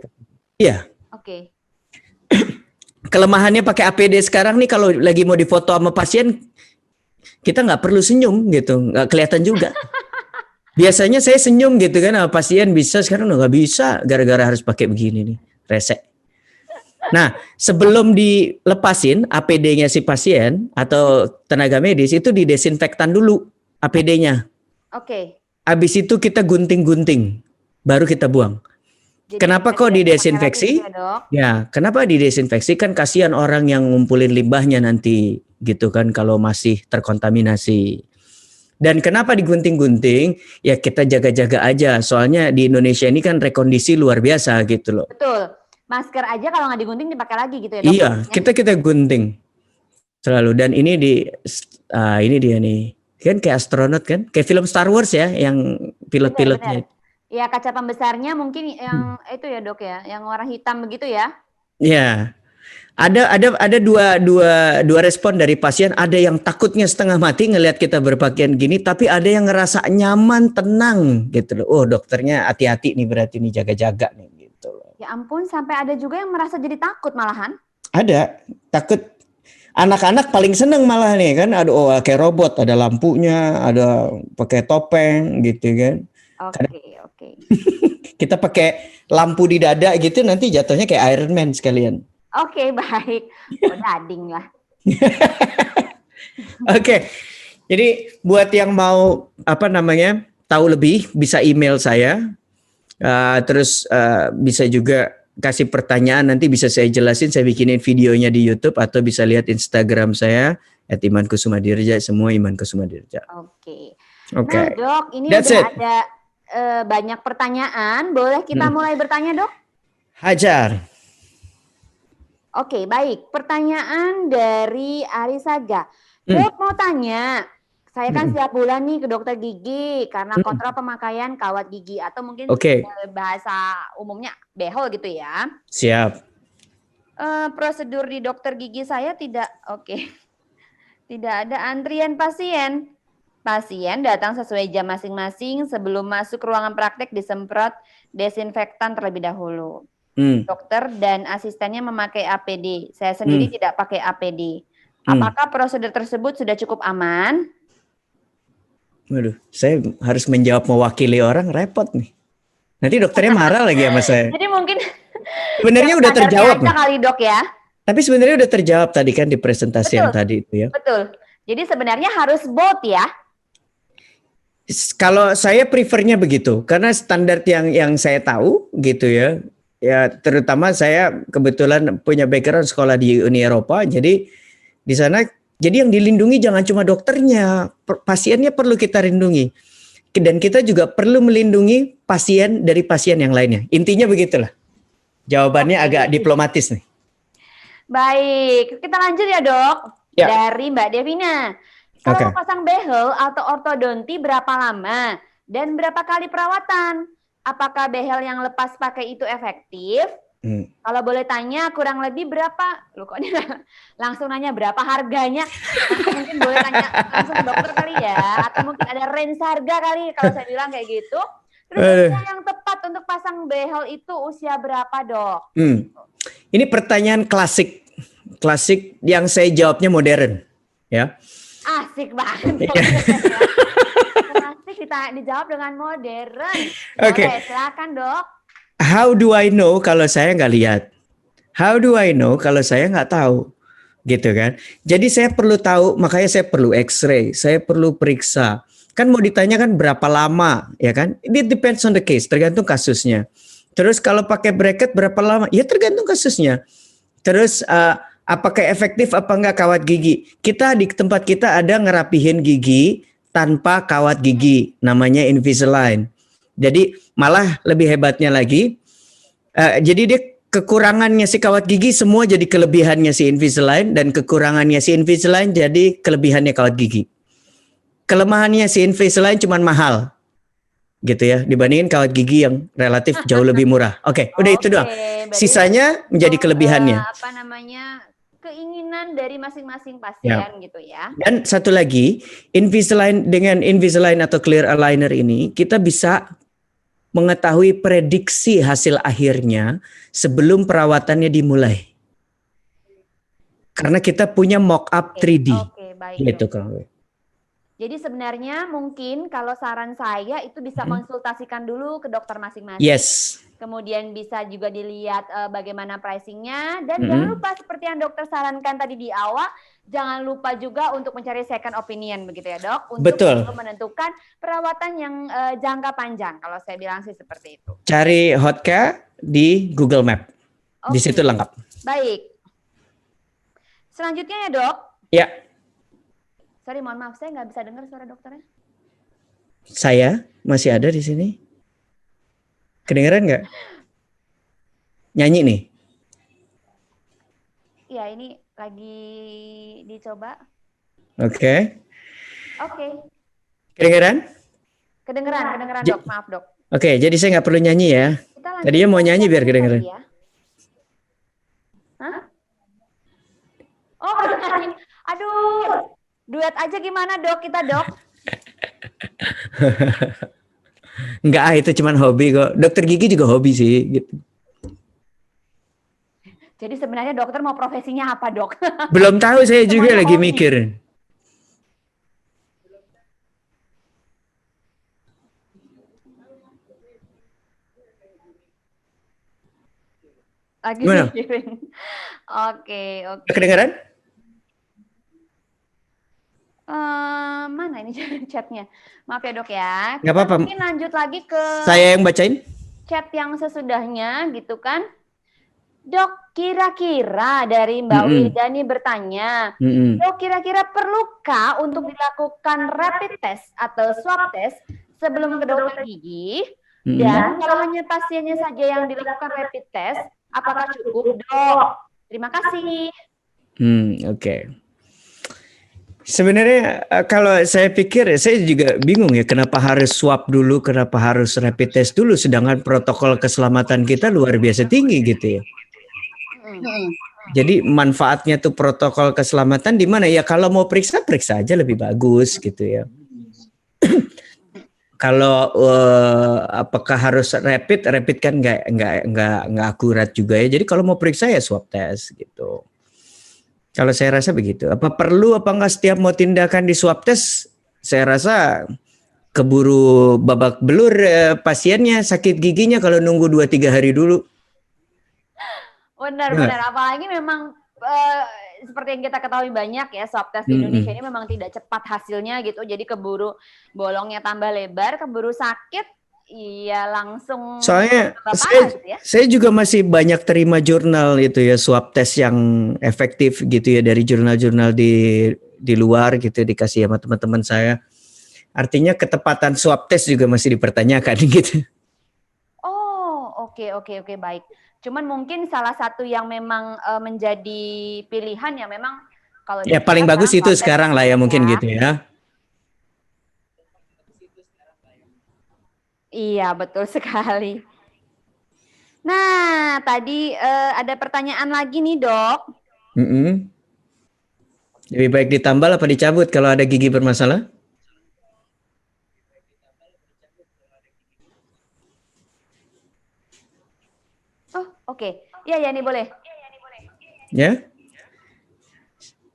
[SPEAKER 2] Iya.
[SPEAKER 1] Oke.
[SPEAKER 2] Kelemahannya pakai APD sekarang nih kalau lagi mau difoto sama pasien, kita nggak perlu senyum gitu, nggak kelihatan juga. Biasanya saya senyum gitu kan sama pasien bisa, sekarang udah nggak bisa gara-gara harus pakai begini nih, resek. Nah, sebelum dilepasin APD-nya si pasien atau tenaga medis itu didesinfektan dulu APD-nya.
[SPEAKER 1] Oke.
[SPEAKER 2] Habis itu kita gunting-gunting, baru kita buang. Jadi kenapa kok didesinfeksi? Ya, kenapa didesinfeksi? Kan kasihan orang yang ngumpulin limbahnya nanti gitu kan kalau masih terkontaminasi. Dan kenapa digunting-gunting? Ya kita jaga-jaga aja. Soalnya di Indonesia ini kan rekondisi luar biasa gitu loh.
[SPEAKER 1] Betul. Masker aja kalau nggak digunting dipakai lagi gitu ya dok?
[SPEAKER 2] Iya, kita gunting selalu. Dan ini ini dia nih. Kan kayak astronot kan? Kayak film Star Wars ya, yang pilot-pilotnya.
[SPEAKER 1] Ya kaca pembesarnya mungkin yang itu ya dok ya, yang warna hitam begitu ya?
[SPEAKER 2] Iya. Ada dua respon dari pasien. Ada yang takutnya setengah mati ngelihat kita berpakaian gini, tapi ada yang ngerasa nyaman, tenang gitu loh. Oh dokternya hati-hati nih, berarti nih jaga-jaga nih gitu loh.
[SPEAKER 1] Ya ampun, sampai ada juga yang merasa jadi takut malahan.
[SPEAKER 2] Ada takut. Anak-anak paling seneng malah nih kan. Ada kayak robot, ada lampunya, ada pakai topeng gitu kan.
[SPEAKER 1] Oke.
[SPEAKER 2] Kita pakai lampu di dada gitu, nanti jatuhnya kayak Iron Man sekalian.
[SPEAKER 1] Oke, baik. Dading lah.
[SPEAKER 2] Oke. Jadi buat yang mau tahu lebih bisa email saya. Terus bisa juga kasih pertanyaan, nanti bisa saya jelasin, saya bikinin videonya di YouTube atau bisa lihat Instagram saya @imankusumadirja, semua Iman Kusumadirja.
[SPEAKER 1] Oke.
[SPEAKER 2] Oke.
[SPEAKER 1] Nah, Dok, ini
[SPEAKER 2] That's
[SPEAKER 1] udah
[SPEAKER 2] it.
[SPEAKER 1] ada banyak pertanyaan. Boleh kita mulai bertanya, Dok?
[SPEAKER 2] Hajar.
[SPEAKER 1] Oke, baik. Pertanyaan dari Arisaga. Dok, mau tanya. Saya kan setiap bulan nih ke dokter gigi karena kontrol pemakaian kawat gigi atau mungkin bahasa umumnya behel gitu ya.
[SPEAKER 2] Siap.
[SPEAKER 1] Prosedur di dokter gigi saya tidak ada antrian pasien. Pasien datang sesuai jam masing-masing, sebelum masuk ruangan praktek disemprot desinfektan terlebih dahulu. Dokter dan asistennya memakai APD. Saya sendiri tidak pakai APD. Apakah prosedur tersebut sudah cukup aman?
[SPEAKER 2] Waduh, saya harus menjawab mewakili orang, repot nih. Nanti dokternya marah lagi sama saya.
[SPEAKER 1] Jadi mungkin
[SPEAKER 2] sebenarnya udah terjawab
[SPEAKER 1] kali, Dok ya.
[SPEAKER 2] Tapi sebenarnya udah terjawab tadi kan di presentasi yang tadi itu ya.
[SPEAKER 1] Betul. Jadi sebenarnya harus both ya.
[SPEAKER 2] Kalau saya prefernya begitu, karena standar yang saya tahu gitu ya. Ya terutama saya kebetulan punya background sekolah di Uni Eropa, jadi di sana jadi yang dilindungi jangan cuma dokternya, pasiennya perlu kita lindungi. Dan kita juga perlu melindungi pasien dari pasien yang lainnya. Intinya begitulah. Jawabannya agak diplomatis nih.
[SPEAKER 1] Baik, kita lanjut ya, Dok. Ya. Dari Mbak Devina. Kalau pasang behel atau ortodonti berapa lama dan berapa kali perawatan? Apakah behel yang lepas pakai itu efektif? Kalau boleh tanya kurang lebih berapa? Loh kok langsung nanya berapa harganya? Mungkin boleh tanya langsung ke dokter kali ya, atau mungkin ada range harga kali kalau saya bilang kayak gitu. Terus usia yang tepat untuk pasang behel itu usia berapa, Dok?
[SPEAKER 2] Ini pertanyaan klasik yang saya jawabnya modern, ya.
[SPEAKER 1] Asik banget. Klasik dijawab dengan modern. Oke, silakan, Dok.
[SPEAKER 2] How do I know kalau saya nggak lihat? How do I know kalau saya nggak tahu? Gitu kan. Jadi saya perlu tahu, makanya saya perlu X-ray, saya perlu periksa. Kan mau ditanya kan berapa lama, ya kan? It depends on the case, tergantung kasusnya. Terus kalau pakai bracket berapa lama? Ya tergantung kasusnya. Terus apakah efektif apa enggak kawat gigi? Kita di tempat kita ada ngerapihin gigi tanpa kawat gigi, namanya Invisalign. Jadi malah lebih hebatnya lagi, jadi dia kekurangannya si kawat gigi semua jadi kelebihannya si Invisalign, dan kekurangannya si Invisalign jadi kelebihannya kawat gigi. Kelemahannya si Invisalign cuma mahal, gitu ya, dibandingin kawat gigi yang relatif jauh lebih murah. Udah itu doang. Sisanya menjadi kelebihannya.
[SPEAKER 1] Keinginan dari masing-masing pasien gitu ya.
[SPEAKER 2] Dan satu lagi, dengan Invisalign atau clear aligner ini kita bisa mengetahui prediksi hasil akhirnya sebelum perawatannya dimulai. Karena kita punya mock-up 3D.
[SPEAKER 1] Baik.
[SPEAKER 2] Gitu kalau.
[SPEAKER 1] Jadi sebenarnya mungkin kalau saran saya itu bisa konsultasikan dulu ke dokter masing-masing.
[SPEAKER 2] Yes.
[SPEAKER 1] Kemudian bisa juga dilihat bagaimana pricingnya. Dan jangan lupa seperti yang dokter sarankan tadi di awal, jangan lupa juga untuk mencari second opinion begitu ya, Dok. Untuk menentukan perawatan yang jangka panjang. Kalau saya bilang sih seperti itu.
[SPEAKER 2] Cari Hotka di Google Map. Di situ lengkap.
[SPEAKER 1] Baik. Selanjutnya ya, Dok.
[SPEAKER 2] Ya.
[SPEAKER 1] Sorry, mohon maaf, saya nggak bisa dengar suara dokternya.
[SPEAKER 2] Saya masih ada di sini. Kedengeran nggak? Nyanyi nih.
[SPEAKER 1] Iya, ini lagi dicoba.
[SPEAKER 2] Oke.
[SPEAKER 1] Kedengeran, Dok. Maaf, Dok.
[SPEAKER 2] Oke, jadi saya nggak perlu nyanyi ya. Tadinya mau nyanyi biar kedengeran.
[SPEAKER 1] Ya. Hah? Oh, aduh. Duet aja gimana, Dok? Kita, Dok.
[SPEAKER 2] Enggak, itu cuman hobi kok. Dokter gigi juga hobi sih gitu.
[SPEAKER 1] Jadi sebenarnya dokter mau profesinya apa, Dok?
[SPEAKER 2] Belum tahu, saya juga lagi mikir.
[SPEAKER 1] Lagi mikirin. Oke.
[SPEAKER 2] Kedengeran?
[SPEAKER 1] Mana ini chatnya? Maaf ya, Dok ya.
[SPEAKER 2] Nggak apa-apa.
[SPEAKER 1] Mungkin lanjut lagi ke
[SPEAKER 2] saya yang bacain.
[SPEAKER 1] Chat yang sesudahnya gitu kan. Dok, kira-kira dari Mbak
[SPEAKER 2] Mm-mm.
[SPEAKER 1] Wilda nih bertanya,
[SPEAKER 2] Mm-mm.
[SPEAKER 1] Dok, kira-kira perlukah untuk dilakukan rapid test atau swab test sebelum ke dokter gigi? Dan
[SPEAKER 2] Mm-mm.
[SPEAKER 1] kalau hanya pasiennya saja yang dilakukan rapid test, apakah cukup, Dok? Terima kasih.
[SPEAKER 2] Oke. Sebenarnya kalau saya pikir saya juga bingung ya kenapa harus swab dulu, kenapa harus rapid test dulu, sedangkan protokol keselamatan kita luar biasa tinggi gitu ya.
[SPEAKER 1] Mm-mm.
[SPEAKER 2] Jadi manfaatnya tuh protokol keselamatan di mana ya kalau mau periksa periksa aja lebih bagus gitu ya. Kalau apakah harus rapid? Rapid kan nggak akurat juga ya. Jadi kalau mau periksa ya swab test gitu. Kalau saya rasa begitu. Apa perlu apa enggak setiap mau tindakan di swab test? Saya rasa keburu babak belur pasiennya sakit giginya kalau nunggu 2-3 hari dulu.
[SPEAKER 1] Benar-benar,
[SPEAKER 2] Ya.
[SPEAKER 1] apalagi memang seperti yang kita ketahui banyak ya, swab test di Indonesia
[SPEAKER 2] Mm-mm.
[SPEAKER 1] ini memang tidak cepat hasilnya gitu. Jadi keburu bolongnya tambah lebar, keburu sakit, iya langsung
[SPEAKER 2] Soalnya
[SPEAKER 1] tambah parah
[SPEAKER 2] saya
[SPEAKER 1] gitu ya.
[SPEAKER 2] saya juga masih banyak terima jurnal itu ya swab test yang efektif gitu ya dari jurnal-jurnal di luar gitu dikasih sama teman-teman saya. Artinya ketepatan swab test juga masih dipertanyakan gitu.
[SPEAKER 1] Oh, oke oke oke baik. Cuman mungkin salah satu yang memang menjadi pilihan ya memang kalau di
[SPEAKER 2] Ya
[SPEAKER 1] kita
[SPEAKER 2] paling bagus
[SPEAKER 1] sekarang
[SPEAKER 2] itu
[SPEAKER 1] swab test
[SPEAKER 2] sekarang lah ya mungkin
[SPEAKER 1] ya.
[SPEAKER 2] gitu ya.
[SPEAKER 1] Iya, betul sekali. Nah, tadi ada pertanyaan lagi nih, Dok.
[SPEAKER 2] Mm-mm. Lebih baik ditambal apa dicabut kalau ada gigi bermasalah?
[SPEAKER 1] Oh, oke. Iya, ya nih boleh.
[SPEAKER 2] Ya.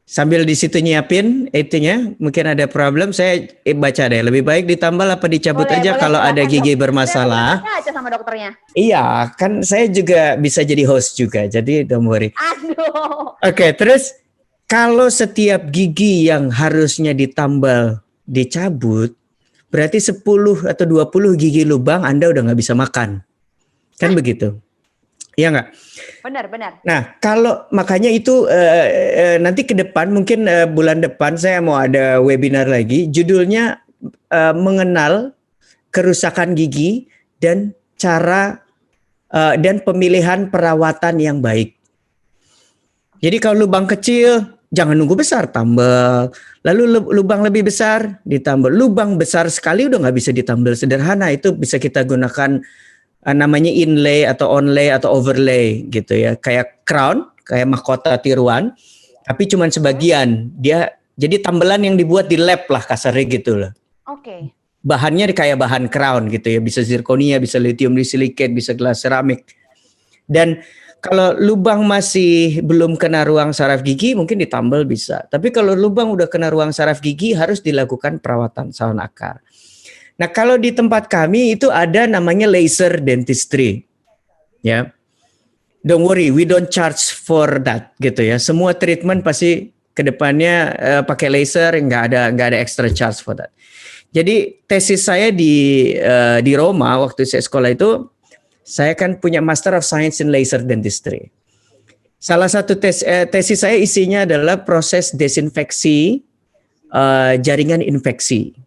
[SPEAKER 2] Sambil di situ nyiapin itunya, mungkin ada problem, saya baca deh. Lebih baik ditambal apa dicabut
[SPEAKER 1] Boleh,
[SPEAKER 2] aja
[SPEAKER 1] boleh,
[SPEAKER 2] kalau ada
[SPEAKER 1] silakan, Dok.
[SPEAKER 2] gigi
[SPEAKER 1] Saya mau
[SPEAKER 2] bermasalah.
[SPEAKER 1] tanya aja sama dokternya.
[SPEAKER 2] Iya, kan saya juga bisa jadi host juga, jadi don't worry.
[SPEAKER 1] Aduh.
[SPEAKER 2] Oke, terus kalau setiap gigi yang harusnya ditambal dicabut, berarti 10 atau 20 gigi lubang Anda udah nggak bisa makan. Kan begitu. Iya nggak?
[SPEAKER 1] Benar, benar.
[SPEAKER 2] Nah, kalau makanya itu nanti ke depan mungkin bulan depan saya mau ada webinar lagi, judulnya mengenal kerusakan gigi dan cara dan pemilihan perawatan yang baik. Jadi kalau lubang kecil jangan nunggu besar, tambal. Lalu lubang lebih besar ditambal. Lubang besar sekali udah nggak bisa ditambal sederhana, itu bisa kita gunakan namanya inlay atau onlay atau overlay gitu ya, kayak crown, kayak mahkota tiruan, tapi cuman sebagian. Dia jadi tambelan yang dibuat di lab lah kasarnya gitu loh.
[SPEAKER 1] Oke.
[SPEAKER 2] Bahannya kayak bahan crown gitu ya, bisa zirconia, bisa lithium disilicate, bisa gelas seramik. Dan kalau lubang masih belum kena ruang saraf gigi mungkin ditambal bisa. Tapi kalau lubang udah kena ruang saraf gigi harus dilakukan perawatan saluran akar. Nah, kalau di tempat kami itu ada namanya laser dentistry. Ya. Don't worry, we don't charge for that gitu ya. Semua treatment pasti kedepannya pakai laser, nggak ada extra charge for that. Jadi tesis saya di Roma waktu saya sekolah itu, saya kan punya Master of Science in Laser Dentistry. Salah satu tesis saya isinya adalah proses desinfeksi jaringan infeksi.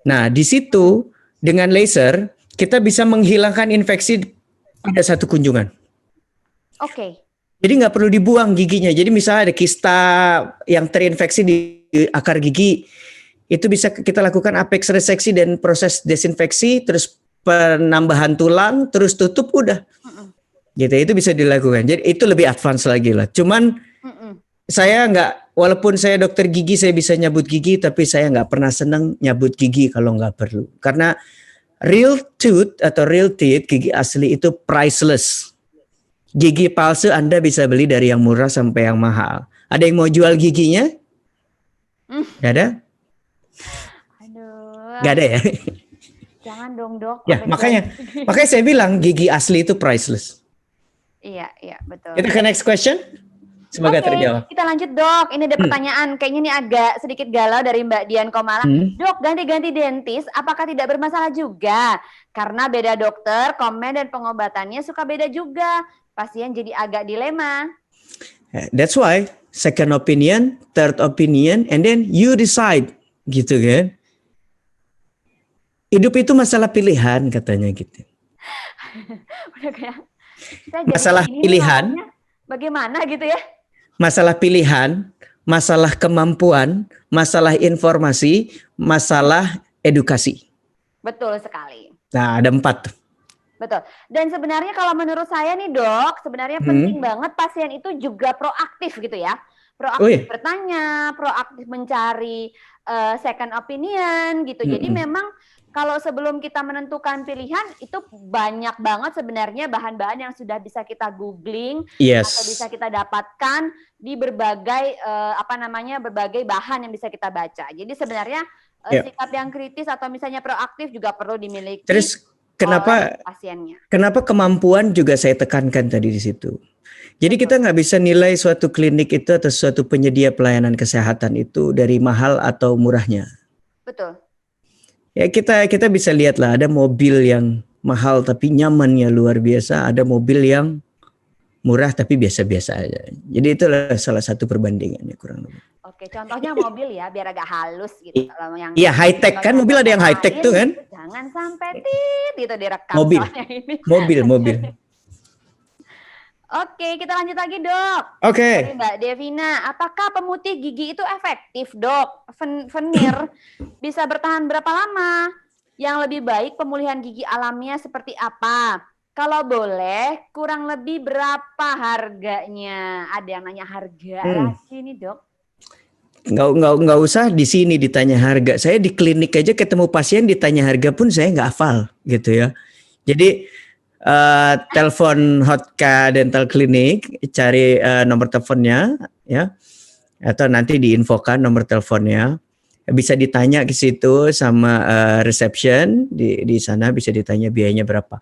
[SPEAKER 2] Nah, di situ dengan laser kita bisa menghilangkan infeksi pada satu kunjungan.
[SPEAKER 1] Oke.
[SPEAKER 2] Jadi nggak perlu dibuang giginya. Jadi misalnya ada kista yang terinfeksi di akar gigi, itu bisa kita lakukan apex reseksi dan proses desinfeksi, terus penambahan tulang, terus tutup udah. Gitu, itu bisa dilakukan. Jadi itu lebih advance lagi lah. Cuman saya nggak, walaupun saya dokter gigi, saya bisa nyabut gigi, tapi saya nggak pernah senang nyabut gigi kalau nggak perlu. Karena real tooth atau real teeth, gigi asli itu priceless. Gigi palsu Anda bisa beli dari yang murah sampai yang mahal. Ada yang mau jual giginya? Gak ada?
[SPEAKER 1] Aduh.
[SPEAKER 2] Gak ada ya?
[SPEAKER 1] Jangan dong, Dok.
[SPEAKER 2] Ya, makanya saya bilang gigi asli itu priceless.
[SPEAKER 1] Iya, iya, betul.
[SPEAKER 2] Kita ke next question. Semoga terjawab.
[SPEAKER 1] Kita lanjut, Dok. Ini ada pertanyaan, kayaknya ini agak sedikit galau dari Mbak Dian Komala. Dok, ganti-ganti dentis, apakah tidak bermasalah juga? Karena beda dokter, komen dan pengobatannya suka beda juga. pasien jadi agak dilema.
[SPEAKER 2] That's why second opinion, third opinion, and then you decide, gitu kan? Hidup itu masalah pilihan katanya gitu.
[SPEAKER 1] Udah kayak saya jadi
[SPEAKER 2] Masalah
[SPEAKER 1] ini
[SPEAKER 2] pilihan,
[SPEAKER 1] ngomongnya bagaimana gitu ya?
[SPEAKER 2] masalah pilihan, masalah kemampuan, masalah informasi, masalah edukasi.
[SPEAKER 1] Betul sekali.
[SPEAKER 2] Nah, ada 4.
[SPEAKER 1] Betul. Dan sebenarnya kalau menurut saya nih dok, sebenarnya penting banget pasien itu juga proaktif gitu ya. Proaktif bertanya, proaktif mencari second opinion gitu. Jadi memang kalau sebelum kita menentukan pilihan itu banyak banget sebenarnya bahan-bahan yang sudah bisa kita googling atau bisa kita dapatkan di berbagai berbagai bahan yang bisa kita baca. Jadi sebenarnya sikap yang kritis atau misalnya proaktif juga perlu dimiliki.
[SPEAKER 2] Terus kenapa
[SPEAKER 1] pasiennya?
[SPEAKER 2] Kenapa kemampuan juga saya tekankan tadi di situ. Jadi kita nggak bisa nilai suatu klinik itu atau suatu penyedia pelayanan kesehatan itu dari mahal atau murahnya.
[SPEAKER 1] Betul.
[SPEAKER 2] Ya kita bisa lihat lah, ada mobil yang mahal tapi nyamannya luar biasa, ada mobil yang murah tapi biasa-biasa aja. Jadi itulah salah satu perbandingannya kurang lebih.
[SPEAKER 1] Oke, contohnya mobil ya, biar agak halus gitu. Kalau yang
[SPEAKER 2] iya high tech kan, mobil ada yang high tech tuh kan.
[SPEAKER 1] Jangan sampai gitu direkam.
[SPEAKER 2] Mobil.
[SPEAKER 1] Oke, kita lanjut lagi dok.
[SPEAKER 2] Oke.
[SPEAKER 1] Mbak Devina, apakah pemutih gigi itu efektif dok? Veneer bisa bertahan berapa lama? Yang lebih baik pemulihan gigi alamiah seperti apa? Kalau boleh, kurang lebih berapa harganya? Ada yang nanya harga lagi nih dok.
[SPEAKER 2] Nggak usah di sini ditanya harga. Saya di klinik aja ketemu pasien ditanya harga pun saya nggak hafal gitu ya. Jadi telepon Hotka Dental Clinic, cari nomor teleponnya ya, atau nanti diinfokan nomor teleponnya. Bisa ditanya ke situ sama reception di sana, bisa ditanya biayanya berapa.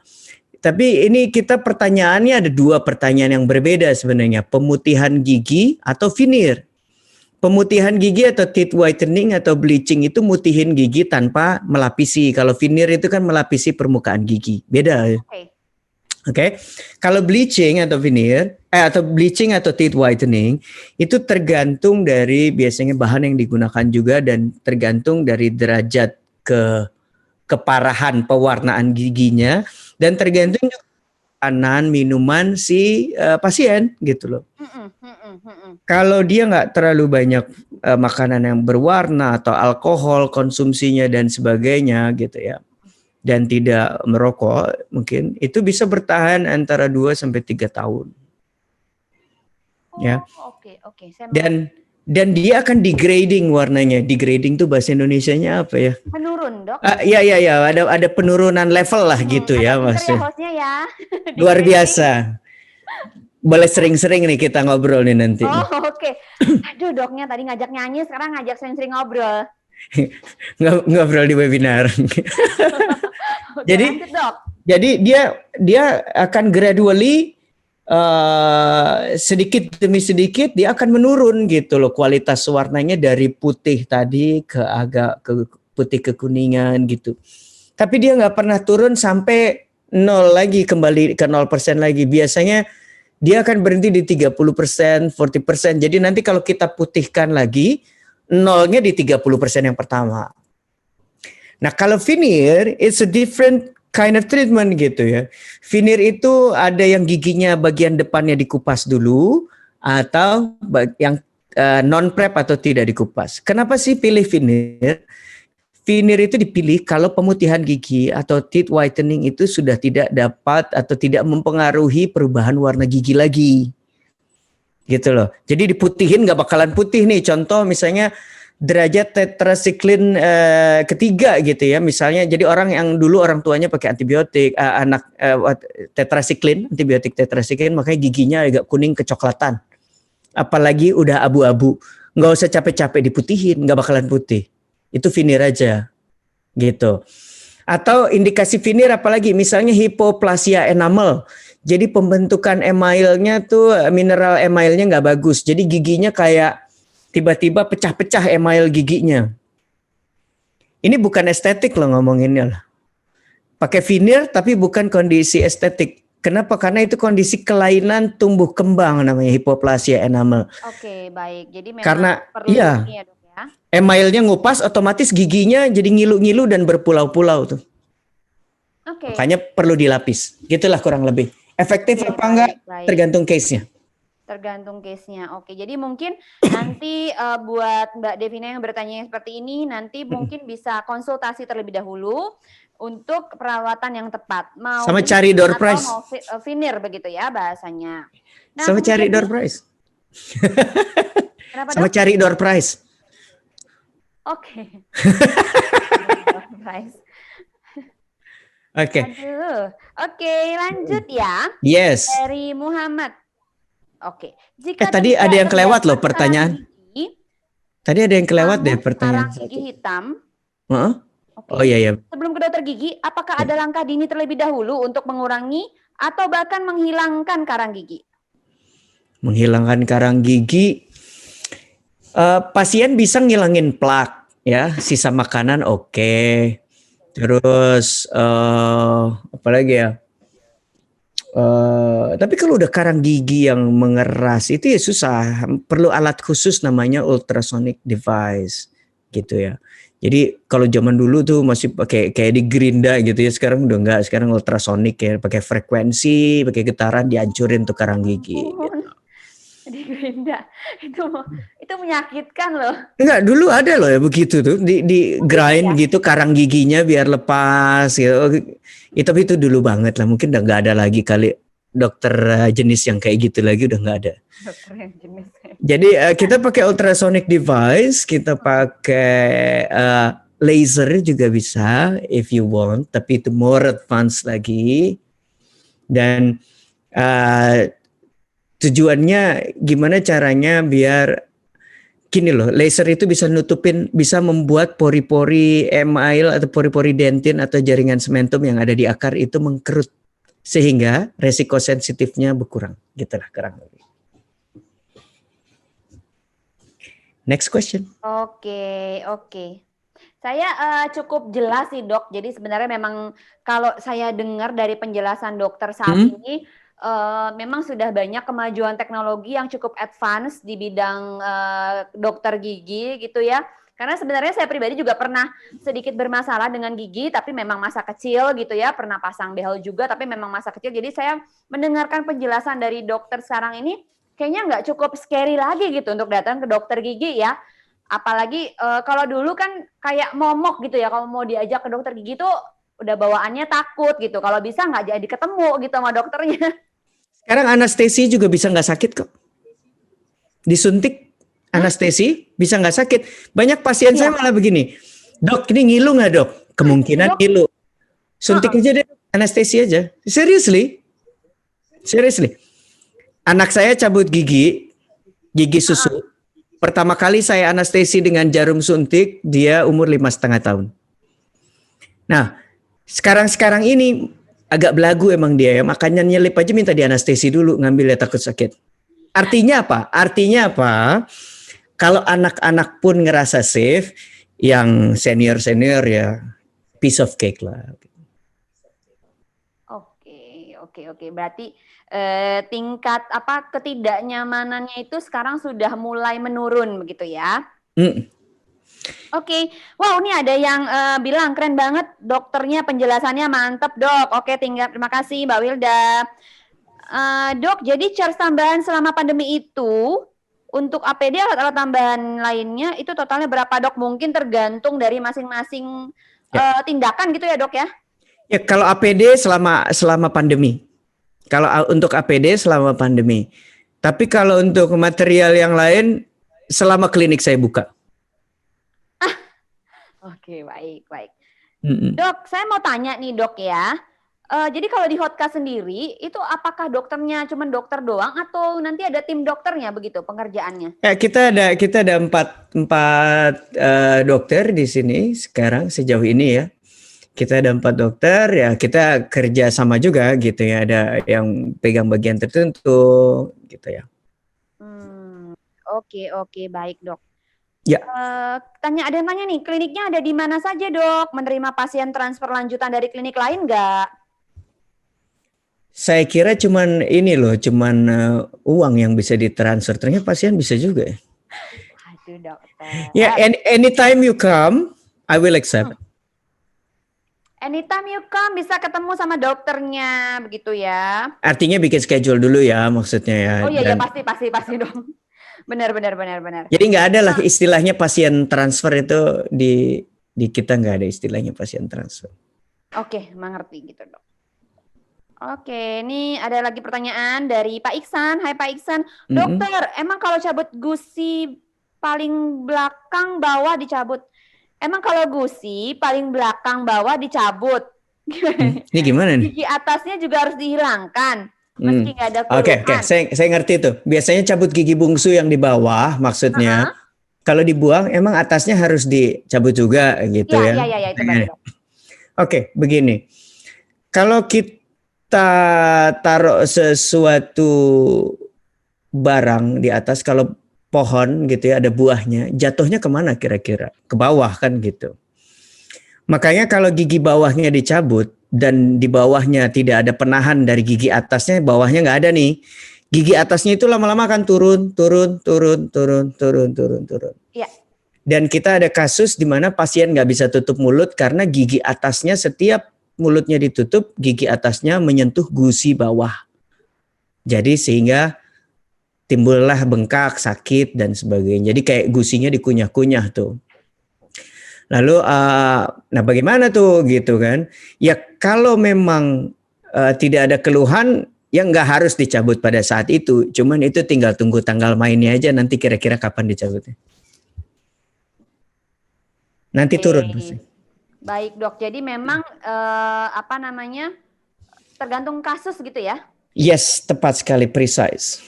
[SPEAKER 2] Tapi ini kita pertanyaannya ada 2 pertanyaan yang berbeda sebenarnya, pemutihan gigi atau veneer. Pemutihan gigi atau teeth whitening atau bleaching itu mutihin gigi tanpa melapisi. Kalau veneer itu kan melapisi permukaan gigi. Beda. Oke. Kalau bleaching atau veneer atau bleaching atau teeth whitening itu tergantung dari biasanya bahan yang digunakan juga dan tergantung dari derajat keparahan pewarnaan giginya dan tergantung juga makanan, minuman si pasien gitu loh. Kalau dia nggak terlalu banyak makanan yang berwarna atau alkohol konsumsinya dan sebagainya gitu ya, dan tidak merokok, mungkin itu bisa bertahan antara 2 sampai 3 tahun. Ya.
[SPEAKER 1] Oke.
[SPEAKER 2] Dan dia akan degrading warnanya. Degrading tuh bahasa Indonesianya apa ya?
[SPEAKER 1] Menurun, dok.
[SPEAKER 2] Iya, ada penurunan level lah gitu ya maksudnya.
[SPEAKER 1] Ya, hostnya ya.
[SPEAKER 2] Luar biasa. Boleh sering-sering nih kita ngobrol nih nanti.
[SPEAKER 1] Oke. Aduh, doknya tadi ngajak nyanyi, sekarang ngajak sering-sering ngobrol.
[SPEAKER 2] Ngobrol di webinar.
[SPEAKER 1] Lanjut, dok.
[SPEAKER 2] Jadi dia akan gradually sedikit demi sedikit dia akan menurun gitu loh, kualitas warnanya dari putih tadi ke agak ke putih kekuningan gitu. Tapi dia nggak pernah turun sampai 0 lagi, kembali ke 0% lagi. Biasanya dia akan berhenti di 30%, 40%. Jadi nanti kalau kita putihkan lagi, 0-nya di 30% yang pertama. Nah kalau veneer, it's a different kind of treatment gitu ya. Veneer itu ada yang giginya bagian depannya dikupas dulu, atau yang non-prep atau tidak dikupas. Kenapa sih pilih veneer? Veneer itu dipilih kalau pemutihan gigi atau teeth whitening itu sudah tidak dapat atau tidak mempengaruhi perubahan warna gigi lagi. Gitu loh. Jadi diputihin nggak bakalan putih nih. Contoh misalnya derajat tetracycline ketiga gitu ya. Misalnya jadi orang yang dulu orang tuanya pakai antibiotik, tetracycline, antibiotik tetracycline, makanya giginya agak kuning kecoklatan. Apalagi udah abu-abu. Nggak usah capek-capek diputihin, nggak bakalan putih. Itu veneer aja gitu. Atau indikasi veneer apalagi misalnya hipoplasia enamel. Jadi pembentukan emailnya tuh mineral emailnya nggak bagus. Jadi giginya kayak tiba-tiba pecah-pecah email giginya. Ini bukan estetik loh ngomonginnya lah. Pakai veneer tapi bukan kondisi estetik. Kenapa? Karena itu kondisi kelainan tumbuh kembang namanya hipoplasia enamel.
[SPEAKER 1] Oke, baik. Jadi memang
[SPEAKER 2] Karena
[SPEAKER 1] perlu
[SPEAKER 2] iya,
[SPEAKER 1] ini ya dok ya.
[SPEAKER 2] emailnya ngupas otomatis giginya jadi ngilu-ngilu dan berpulau-pulau tuh.
[SPEAKER 1] Oke,
[SPEAKER 2] Makanya perlu dilapis. Gitulah kurang lebih. Efektif
[SPEAKER 1] oke,
[SPEAKER 2] apa enggak
[SPEAKER 1] baik, baik.
[SPEAKER 2] tergantung case-nya.
[SPEAKER 1] Tergantung case-nya. Oke, jadi mungkin nanti buat Mbak Devina yang bertanya seperti ini, nanti mungkin bisa konsultasi terlebih dahulu untuk perawatan yang tepat. Mau
[SPEAKER 2] Sama cari
[SPEAKER 1] bleaching
[SPEAKER 2] door
[SPEAKER 1] atau
[SPEAKER 2] prize.
[SPEAKER 1] mau veneer begitu ya bahasanya. Nah,
[SPEAKER 2] Sama cari
[SPEAKER 1] kemudian
[SPEAKER 2] door
[SPEAKER 1] nih,
[SPEAKER 2] prize.
[SPEAKER 1] kenapa
[SPEAKER 2] Sama
[SPEAKER 1] dok?
[SPEAKER 2] cari door prize.
[SPEAKER 1] Oke. Price.
[SPEAKER 2] Oke.
[SPEAKER 1] Aduh. Oke, lanjut ya.
[SPEAKER 2] Yes.
[SPEAKER 1] Dari Muhammad. Oke. Jika
[SPEAKER 2] Tadi ada
[SPEAKER 1] tidak
[SPEAKER 2] yang kelewat loh
[SPEAKER 1] terdapat karang
[SPEAKER 2] pertanyaan.
[SPEAKER 1] gigi,
[SPEAKER 2] Tadi ada yang kelewat deh
[SPEAKER 1] namun
[SPEAKER 2] pertanyaan
[SPEAKER 1] karang gigi
[SPEAKER 2] satu.
[SPEAKER 1] hitam,
[SPEAKER 2] Heeh.
[SPEAKER 1] oke.
[SPEAKER 2] Oh iya ya.
[SPEAKER 1] Sebelum ke dokter gigi, apakah
[SPEAKER 2] Ya.
[SPEAKER 1] ada langkah dini terlebih dahulu untuk mengurangi atau bahkan menghilangkan karang gigi?
[SPEAKER 2] Menghilangkan karang gigi. Pasien bisa ngilangin plak ya, sisa makanan oke. Terus apa lagi ya? Tapi kalau udah karang gigi yang mengeras itu ya susah. Perlu alat khusus namanya ultrasonic device gitu ya. Jadi kalau zaman dulu tuh masih pakai kayak di gerinda gitu ya, sekarang udah enggak, sekarang ultrasonic ya, pakai frekuensi, pakai getaran dihancurin tuh karang gigi
[SPEAKER 1] Ampun,
[SPEAKER 2] gitu.
[SPEAKER 1] di gerinda itu menyakitkan loh.
[SPEAKER 2] Enggak, dulu ada loh ya begitu tuh di
[SPEAKER 1] Oh gitu
[SPEAKER 2] grind
[SPEAKER 1] ya?
[SPEAKER 2] gitu karang giginya biar lepas gitu. Tapi itu dulu banget lah, mungkin udah nggak ada lagi kali dokter jenis yang kayak gitu lagi udah nggak ada.
[SPEAKER 1] Dokter yang jenis.
[SPEAKER 2] Jadi kita pakai ultrasonic device, kita pakai laser juga bisa if you want, tapi itu more advanced lagi. Dan tujuannya gimana caranya biar gini loh, laser itu bisa nutupin, bisa membuat pori-pori email atau pori-pori dentin atau jaringan sementum yang ada di akar itu mengkerut sehingga resiko sensitifnya berkurang. Gitulah kurang lebih. Next question.
[SPEAKER 1] Oke. Saya cukup jelas sih dok. Jadi sebenarnya memang kalau saya dengar dari penjelasan dokter saat ini, memang sudah banyak kemajuan teknologi yang cukup advance di bidang dokter gigi gitu ya. Karena sebenarnya saya pribadi juga pernah sedikit bermasalah dengan gigi, tapi memang masa kecil gitu ya. Pernah pasang behel juga, tapi memang masa kecil. Jadi saya mendengarkan penjelasan dari dokter sekarang ini, kayaknya nggak cukup scary lagi gitu untuk datang ke dokter gigi ya. Apalagi kalau dulu kan kayak momok gitu ya, kalau mau diajak ke dokter gigi tuh udah bawaannya takut gitu. Kalau bisa nggak jadi ketemu gitu sama dokternya.
[SPEAKER 2] Sekarang anestesi juga bisa nggak sakit kok. Disuntik anestesi bisa nggak sakit. Banyak pasien saya malah begini, dok ini ngilu nggak dok? Kemungkinan ngilu. Suntik aja deh, anestesi aja. Seriously. Anak saya cabut gigi susu. Pertama kali saya anestesi dengan jarum suntik, dia umur 5,5 tahun. Nah, sekarang ini agak belagu emang dia ya, makanya nyelip aja minta dianestesi dulu, ngambilnya takut sakit. Artinya apa? Kalau anak-anak pun ngerasa safe, yang senior ya piece of cake lah.
[SPEAKER 1] Oke. Berarti tingkat ketidaknyamanannya itu sekarang sudah mulai menurun begitu ya? Oke. Wow, ini ada yang bilang keren banget dokternya, penjelasannya mantep dok. Oke, terima kasih Mbak Wilda. Dok, jadi charge tambahan selama pandemi itu untuk APD alat-alat tambahan lainnya itu totalnya berapa dok? Mungkin tergantung dari masing-masing tindakan gitu ya dok ya?
[SPEAKER 2] Ya kalau APD selama pandemi. Kalau untuk APD selama pandemi. Tapi kalau untuk material yang lain selama klinik saya buka.
[SPEAKER 1] Oke, baik. Dok, saya mau tanya nih dok ya. Jadi kalau di Hotka sendiri itu apakah dokternya cuma dokter doang atau nanti ada tim dokternya begitu pengerjaannya?
[SPEAKER 2] Ya, kita ada empat dokter di sini sekarang sejauh ini ya. Kita ada 4 dokter ya, kita kerja sama juga gitu ya. Ada yang pegang bagian tertentu gitu ya.
[SPEAKER 1] Oke, baik dok.
[SPEAKER 2] Ya.
[SPEAKER 1] Ada yang tanya nih, kliniknya ada di mana saja dok? Menerima pasien transfer lanjutan dari klinik lain nggak?
[SPEAKER 2] Saya kira cuman ini loh, cuman uang yang bisa ditransfer. Ternyata pasien bisa juga ya.
[SPEAKER 1] Aduh dokter.
[SPEAKER 2] Ya, anytime you come, I will accept.
[SPEAKER 1] Anytime you come bisa ketemu sama dokternya begitu ya.
[SPEAKER 2] Artinya bikin schedule dulu ya maksudnya ya.
[SPEAKER 1] Oh iya ya
[SPEAKER 2] Dan
[SPEAKER 1] pasti dong. Benar.
[SPEAKER 2] jadi nggak ada lah istilahnya pasien transfer itu di kita nggak ada istilahnya pasien transfer.
[SPEAKER 1] Oke, mengerti gitu dok. Oke, ini ada lagi pertanyaan dari Pak Iksan. Hai Pak Iksan, dokter, emang kalau cabut gusi paling belakang bawah dicabut? Emang kalau gusi paling belakang bawah dicabut?
[SPEAKER 2] Ini gimana nih?
[SPEAKER 1] Gigi atasnya juga harus dihilangkan, meski nggak ada keluhan.
[SPEAKER 2] Oke, saya ngerti itu. Biasanya cabut gigi bungsu yang di bawah, maksudnya kalau dibuang emang atasnya harus dicabut juga gitu ya?
[SPEAKER 1] Iya, itu benar.
[SPEAKER 2] Oke, begini. Kalau kita taruh sesuatu barang di atas, kalau pohon gitu ya ada buahnya, jatuhnya kemana kira-kira? Ke bawah kan gitu. Makanya kalau gigi bawahnya dicabut dan di bawahnya tidak ada penahan dari gigi atasnya, bawahnya nggak ada nih. Gigi atasnya itu lama-lama akan turun.
[SPEAKER 1] Iya.
[SPEAKER 2] Dan kita ada kasus di mana pasien nggak bisa tutup mulut karena gigi atasnya setiap mulutnya ditutup, gigi atasnya menyentuh gusi bawah. Jadi sehingga timbullah bengkak, sakit dan sebagainya. Jadi kayak gusinya dikunyah-kunyah tuh. Lalu, nah bagaimana tuh gitu kan? Ya kalau memang tidak ada keluhan, ya nggak harus dicabut pada saat itu. Cuman itu tinggal tunggu tanggal mainnya aja. Nanti kira-kira kapan dicabutnya? Nanti turun.
[SPEAKER 1] Baik dok. Jadi memang tergantung kasus gitu ya?
[SPEAKER 2] Yes, tepat sekali, precise.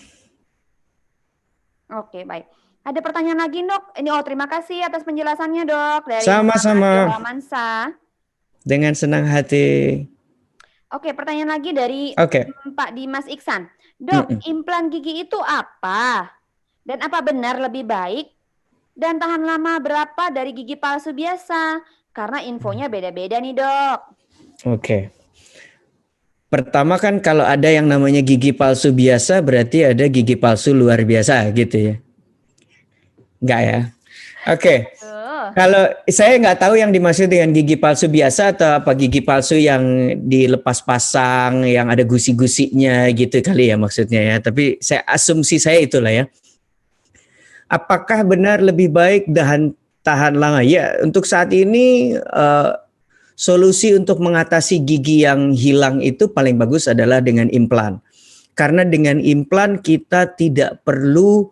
[SPEAKER 1] Oke, baik. Ada pertanyaan lagi dok? Ini terima kasih atas penjelasannya dok. Dari
[SPEAKER 2] Sama-sama.
[SPEAKER 1] Mansa.
[SPEAKER 2] Dengan senang hati.
[SPEAKER 1] Oke, pertanyaan lagi dari Pak Dimas Iksan. Dok, implan gigi itu apa? Dan apa benar lebih baik? Dan tahan lama berapa dari gigi palsu biasa? Karena infonya beda-beda nih dok.
[SPEAKER 2] Oke. Pertama kan kalau ada yang namanya gigi palsu biasa berarti ada gigi palsu luar biasa gitu ya. Enggak ya? Oke. Kalau saya nggak tahu yang dimaksud dengan gigi palsu biasa atau apa gigi palsu yang dilepas pasang, yang ada gusi-gusinya gitu kali ya maksudnya ya. Tapi asumsi saya itulah ya. Apakah benar lebih baik tahan lama? Ya, untuk saat ini solusi untuk mengatasi gigi yang hilang itu paling bagus adalah dengan implan. Karena dengan implan kita tidak perlu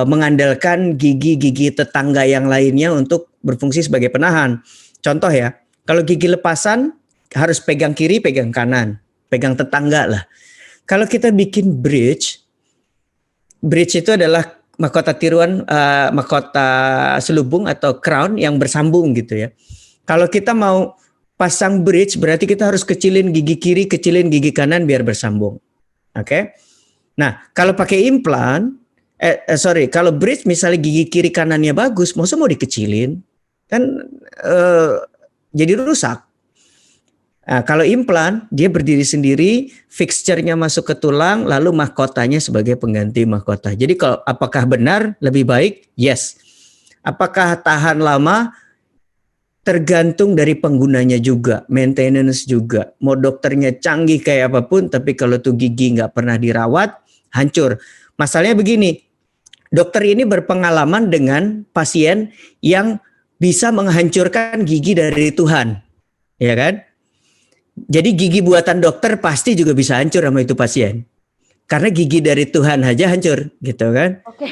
[SPEAKER 2] mengandalkan gigi-gigi tetangga yang lainnya untuk berfungsi sebagai penahan. Contoh ya, kalau gigi lepasan harus pegang kiri, pegang kanan, pegang tetangga lah. Kalau kita bikin bridge itu adalah mahkota tiruan, mahkota selubung atau crown yang bersambung gitu ya. Kalau kita mau pasang bridge berarti kita harus kecilin gigi kiri, kecilin gigi kanan biar bersambung. Oke. Nah, kalau pakai implan, kalau bridge misalnya gigi kiri kanannya bagus, masa mau dikecilin? Kan jadi rusak. Nah, kalau implan, dia berdiri sendiri, fixture-nya masuk ke tulang, lalu mahkotanya sebagai pengganti mahkota. Jadi kalau apakah benar lebih baik? Yes. Apakah tahan lama? Tergantung dari penggunanya juga, maintenance juga. Mau dokternya canggih kayak apapun, tapi kalau tuh gigi nggak pernah dirawat, hancur. Masalahnya begini, dokter ini berpengalaman dengan pasien yang bisa menghancurkan gigi dari Tuhan, ya kan? Jadi gigi buatan dokter pasti juga bisa hancur sama itu pasien. Karena gigi dari Tuhan aja hancur, gitu kan?
[SPEAKER 1] Oke.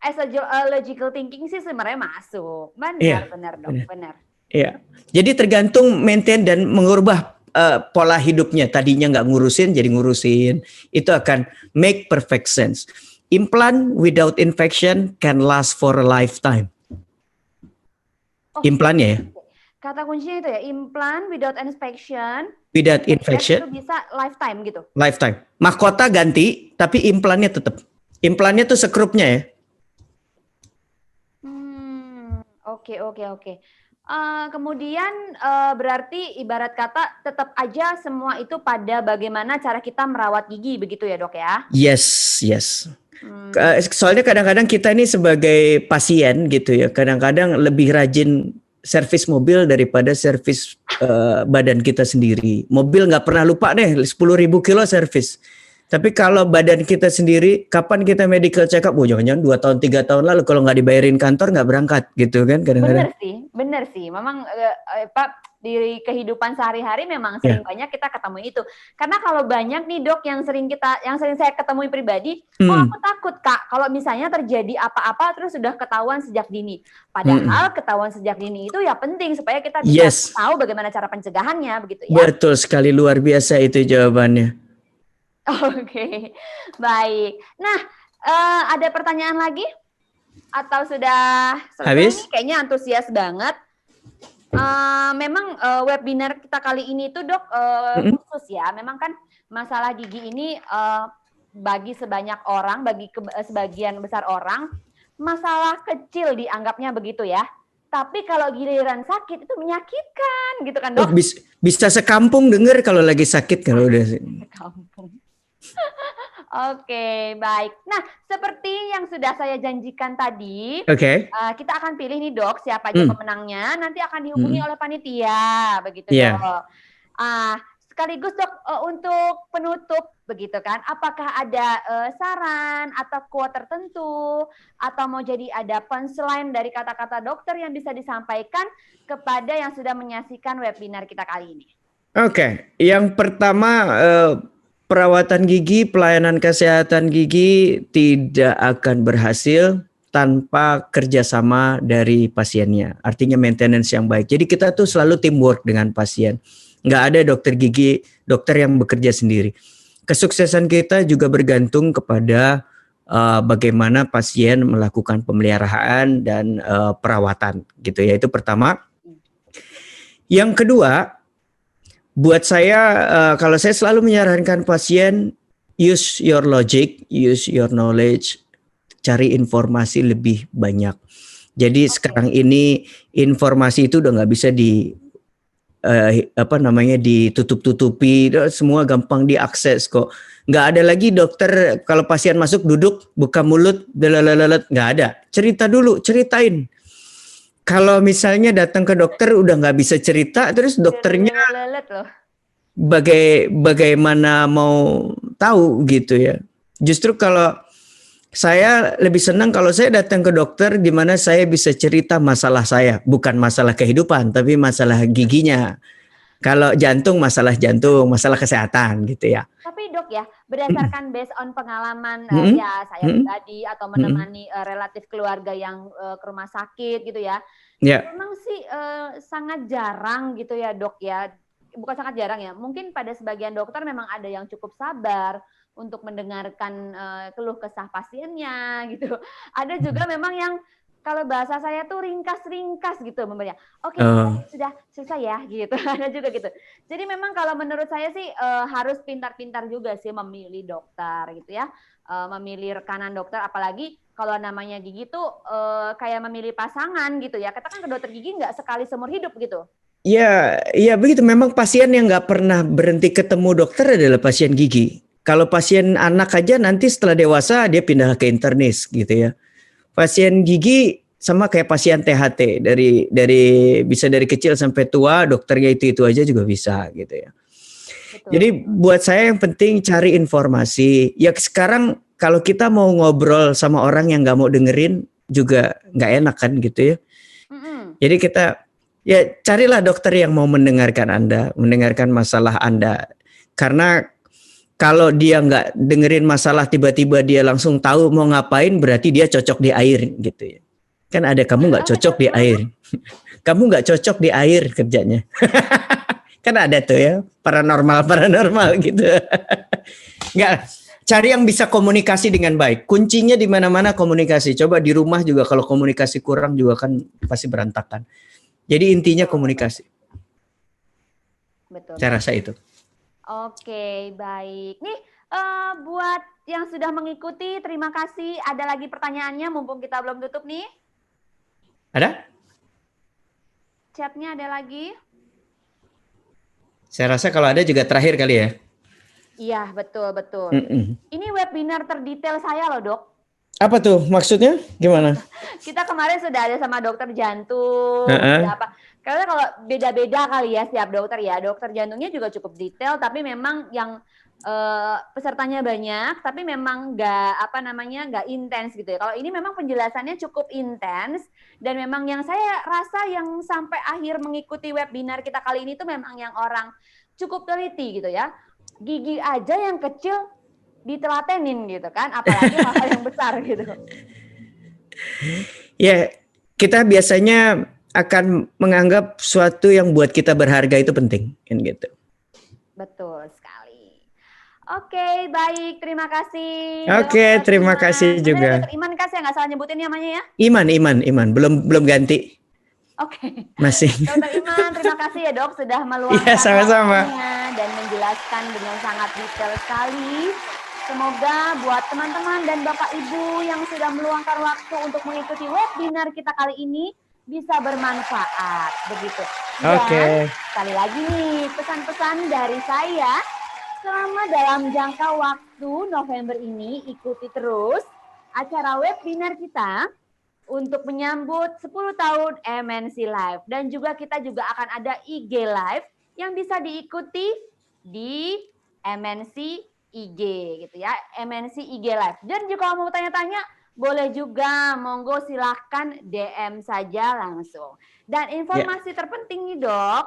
[SPEAKER 1] As a logical thinking sih sebenarnya masuk. Benar dok, benar.
[SPEAKER 2] Iya. Jadi tergantung maintain dan mengubah pola hidupnya. Tadinya nggak ngurusin, jadi ngurusin. Itu akan make perfect sense. Implant without infection can last for a lifetime. Implannya ya.
[SPEAKER 1] Kata kuncinya itu ya, implant without infection.
[SPEAKER 2] Without infection.
[SPEAKER 1] Itu bisa lifetime gitu.
[SPEAKER 2] Lifetime. Mahkota ganti, tapi implannya tetap. Implannya tuh sekrupnya ya.
[SPEAKER 1] Oke. Kemudian, berarti ibarat kata tetap aja semua itu pada bagaimana cara kita merawat gigi begitu ya, Dok, ya?
[SPEAKER 2] Yes, yes.
[SPEAKER 1] Mmm,
[SPEAKER 2] Soalnya kadang-kadang kita ini sebagai pasien gitu ya, kadang-kadang lebih rajin servis mobil daripada servis badan kita sendiri. Mobil nggak pernah lupa deh, 10.000 kilo servis. Tapi kalau badan kita sendiri, kapan kita medical check up? Oh, jangan-jangan 2 tahun, 3 tahun lalu kalau nggak dibayarin kantor nggak berangkat gitu kan kadang-kadang.
[SPEAKER 1] bener sih. Memang, apa, di kehidupan sehari-hari memang
[SPEAKER 2] Ya.
[SPEAKER 1] sering banyak kita ketemu itu. Karena kalau banyak nih, Dok, yang sering saya ketemui pribadi, "Oh,
[SPEAKER 2] Hmm,
[SPEAKER 1] aku takut, Kak, kalau misalnya terjadi apa-apa terus sudah ketahuan sejak dini."
[SPEAKER 2] hmm.
[SPEAKER 1] Padahal ketahuan sejak dini itu ya penting supaya kita bisa
[SPEAKER 2] Yes,
[SPEAKER 1] tahu bagaimana cara pencegahannya, begitu ya?
[SPEAKER 2] betul sekali, luar biasa itu jawabannya.
[SPEAKER 1] Oke, baik. Nah, ada pertanyaan lagi? Atau sudah selesai nih?
[SPEAKER 2] Habis?
[SPEAKER 1] Kayaknya antusias banget. Memang webinar kita kali ini tuh, Dok,
[SPEAKER 2] Mm-mm.
[SPEAKER 1] khusus ya. Memang kan masalah gigi ini bagi sebanyak orang, bagi sebagian besar orang, masalah kecil dianggapnya begitu ya. Tapi kalau giliran sakit itu menyakitkan gitu kan,
[SPEAKER 2] Oh,
[SPEAKER 1] Dok?
[SPEAKER 2] bisa sekampung denger kalau lagi sakit kalau udah.
[SPEAKER 1] Kampung. Oke, baik. Nah, seperti yang sudah saya janjikan tadi,
[SPEAKER 2] Oke.
[SPEAKER 1] kita akan pilih nih, Dok, siapa aja
[SPEAKER 2] Hmm.
[SPEAKER 1] pemenangnya, nanti akan dihubungi
[SPEAKER 2] Mm-mm.
[SPEAKER 1] oleh panitia, begitu,
[SPEAKER 2] Iya.
[SPEAKER 1] Dok. Sekaligus, Dok, untuk penutup begitu kan, apakah ada saran atau quote tertentu atau mau jadi ada punchline dari kata-kata dokter yang bisa disampaikan kepada yang sudah menyaksikan webinar kita kali ini?
[SPEAKER 2] Oke. Yang pertama, perawatan gigi, pelayanan kesehatan gigi tidak akan berhasil tanpa kerjasama dari pasiennya. Artinya maintenance yang baik. Jadi kita tuh selalu teamwork dengan pasien. Nggak ada dokter gigi, dokter yang bekerja sendiri. Kesuksesan kita juga bergantung kepada bagaimana pasien melakukan pemeliharaan dan perawatan gitu ya. Itu pertama. Yang kedua, buat saya kalau saya selalu menyarankan pasien use your logic, use your knowledge, cari informasi lebih banyak. Jadi
[SPEAKER 1] Oke.
[SPEAKER 2] sekarang ini informasi itu udah nggak bisa apa namanya ditutup-tutupi, semua gampang diakses kok. Nggak ada lagi dokter kalau pasien masuk duduk buka mulut delalalat, nggak ada. Cerita dulu, ceritain. Kalau misalnya datang ke dokter udah nggak bisa cerita, terus dokternya
[SPEAKER 1] Lelet loh.
[SPEAKER 2] bagaimana mau tahu gitu ya. Justru kalau saya lebih senang kalau saya datang ke dokter di mana saya bisa cerita masalah saya, bukan masalah kehidupan, tapi masalah giginya. Kalau jantung, masalah jantung, masalah kesehatan gitu ya.
[SPEAKER 1] Tapi Dok ya, berdasarkan based on pengalaman,
[SPEAKER 2] Mm-mm.
[SPEAKER 1] ya saya
[SPEAKER 2] Mm-mm.
[SPEAKER 1] pribadi atau
[SPEAKER 2] Mm-mm.
[SPEAKER 1] menemani, relatif keluarga yang, ke rumah sakit gitu ya,
[SPEAKER 2] Ya,
[SPEAKER 1] memang sih, sangat jarang gitu ya, Dok, ya. Bukan sangat jarang ya, mungkin pada sebagian dokter memang ada yang cukup sabar untuk mendengarkan, keluh kesah pasiennya gitu. Ada juga memang yang kalau bahasa saya tuh ringkas-ringkas gitu memberinya. "Oke,
[SPEAKER 2] uh,
[SPEAKER 1] sudah selesai ya," gitu. Ada juga gitu. Jadi memang kalau menurut saya sih, harus pintar-pintar juga sih memilih dokter gitu ya, memilih rekanan dokter apalagi kalau namanya gigi tuh, kayak memilih pasangan gitu ya. Kita kan ke dokter gigi nggak sekali seumur hidup gitu.
[SPEAKER 2] ya, ya begitu. Memang pasien yang nggak pernah berhenti ketemu dokter adalah pasien gigi. Kalau pasien anak aja nanti setelah dewasa dia pindah ke internis gitu ya. Pasien gigi sama kayak pasien THT dari bisa dari kecil sampai tua dokternya itu aja juga bisa gitu ya.
[SPEAKER 1] Betul
[SPEAKER 2] Jadi
[SPEAKER 1] betul.
[SPEAKER 2] buat saya yang penting cari informasi. Ya sekarang kalau kita mau ngobrol sama orang yang nggak mau dengerin juga nggak enak kan gitu ya.
[SPEAKER 1] Mhm.
[SPEAKER 2] Jadi kita ya carilah dokter yang mau mendengarkan Anda, mendengarkan masalah Anda. Karena kalau dia nggak dengerin masalah tiba-tiba dia langsung tahu mau ngapain berarti dia cocok di air gitu ya. Kan ada kamu nggak cocok
[SPEAKER 1] Cocok
[SPEAKER 2] di
[SPEAKER 1] di mana?
[SPEAKER 2] air. Kamu nggak cocok di air kerjanya. Kan ada tuh ya paranormal gitu. Nggak cari yang bisa komunikasi dengan baik. Kuncinya di mana-mana komunikasi. Coba di rumah juga kalau komunikasi kurang juga kan pasti berantakan. Jadi intinya
[SPEAKER 1] Betul betul.
[SPEAKER 2] komunikasi.
[SPEAKER 1] Betul
[SPEAKER 2] Saya
[SPEAKER 1] betul.
[SPEAKER 2] rasa itu.
[SPEAKER 1] Oke, baik. Nih, buat yang sudah mengikuti terima kasih. Ada lagi pertanyaannya mumpung kita belum tutup nih?
[SPEAKER 2] Ada?
[SPEAKER 1] chatnya ada lagi?
[SPEAKER 2] Saya rasa kalau ada juga terakhir kali ya.
[SPEAKER 1] Iya, betul. Ini webinar terdetail saya loh, Dok.
[SPEAKER 2] Apa tuh maksudnya? Gimana?
[SPEAKER 1] Kita kemarin sudah ada sama dokter jantung, apa? Karena kalau beda-beda kali ya setiap dokter ya. Dokter jantungnya juga cukup detail, tapi memang yang pesertanya banyak, tapi memang nggak intens gitu ya. Kalau ini memang penjelasannya cukup intens dan memang yang saya rasa yang sampai akhir mengikuti webinar kita kali ini tuh memang yang orang cukup teliti gitu ya. Gigi aja yang kecil ditelatenin gitu kan, apalagi hal-hal yang besar gitu.
[SPEAKER 2] Ya, kita biasanya akan menganggap suatu yang buat kita berharga itu penting, kan gitu.
[SPEAKER 1] Betul sekali. Oke, baik, terima kasih.
[SPEAKER 2] Oke, terima kasih juga.
[SPEAKER 1] Dokter Iman kan saya nggak salah nyebutin namanya ya?
[SPEAKER 2] Iman, belum ganti.
[SPEAKER 1] Oke.
[SPEAKER 2] Masih.
[SPEAKER 1] Dokter Iman, terima kasih ya dok sudah meluangkan
[SPEAKER 2] sama-sama
[SPEAKER 1] dan menjelaskan dengan sangat detail sekali. Semoga buat teman-teman dan Bapak Ibu yang sudah meluangkan waktu untuk mengikuti webinar kita kali ini bisa bermanfaat, begitu. Dan sekali lagi nih pesan-pesan dari saya, selama dalam jangka waktu November ini ikuti terus acara webinar kita untuk menyambut 10 tahun MNC Live. Dan juga kita juga akan ada IG Live yang bisa diikuti di MNC IG gitu ya, MNC IG Live. Dan juga kalau mau tanya-tanya, boleh juga, monggo silahkan DM saja langsung. Dan informasi terpenting nih dok,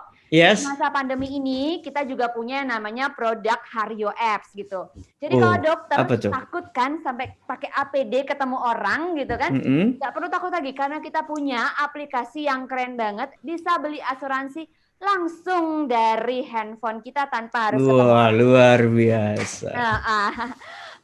[SPEAKER 1] masa pandemi ini kita juga punya namanya produk Hario Apps gitu. Jadi kalau dokter takut kan sampai pakai APD ketemu orang gitu kan, nggak perlu takut lagi karena kita punya aplikasi yang keren banget, bisa beli asuransi langsung dari handphone kita tanpa harus ketemu.
[SPEAKER 2] Wah, luar biasa.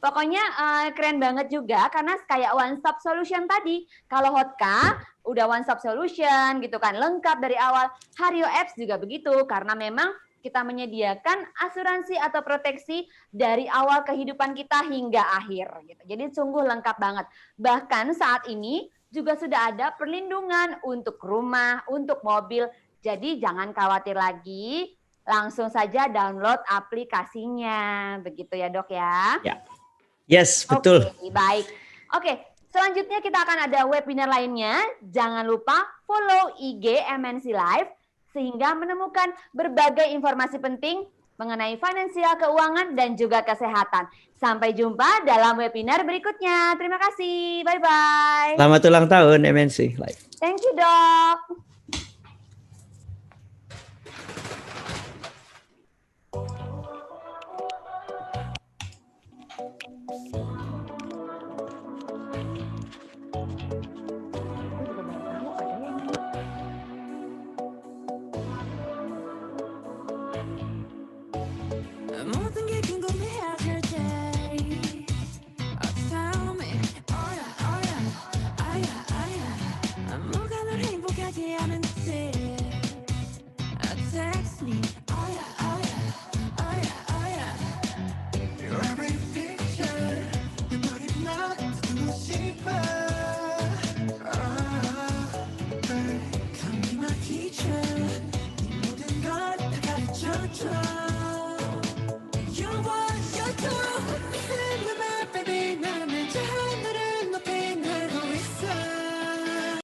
[SPEAKER 1] Pokoknya keren banget juga karena kayak one stop solution tadi. Kalau Hotka udah one stop solution gitu kan, lengkap dari awal. Hario Apps juga begitu karena memang kita menyediakan asuransi atau proteksi dari awal kehidupan kita hingga akhir gitu. Jadi sungguh lengkap banget. Bahkan saat ini juga sudah ada perlindungan untuk rumah, untuk mobil. Jadi jangan khawatir lagi, langsung saja download aplikasinya. Begitu ya dok ya?
[SPEAKER 2] Ya. Yes, betul.
[SPEAKER 1] Oke, baik. Oke, selanjutnya kita akan ada webinar lainnya. Jangan lupa follow IG MNC Live sehingga menemukan berbagai informasi penting mengenai finansial, keuangan, dan juga kesehatan. Sampai jumpa dalam webinar berikutnya. Terima kasih. Bye-bye.
[SPEAKER 2] Selamat ulang tahun MNC Live.
[SPEAKER 1] Thank you, dok.
[SPEAKER 3] Teacher, 이 모든 걸 다 가르쳐줘.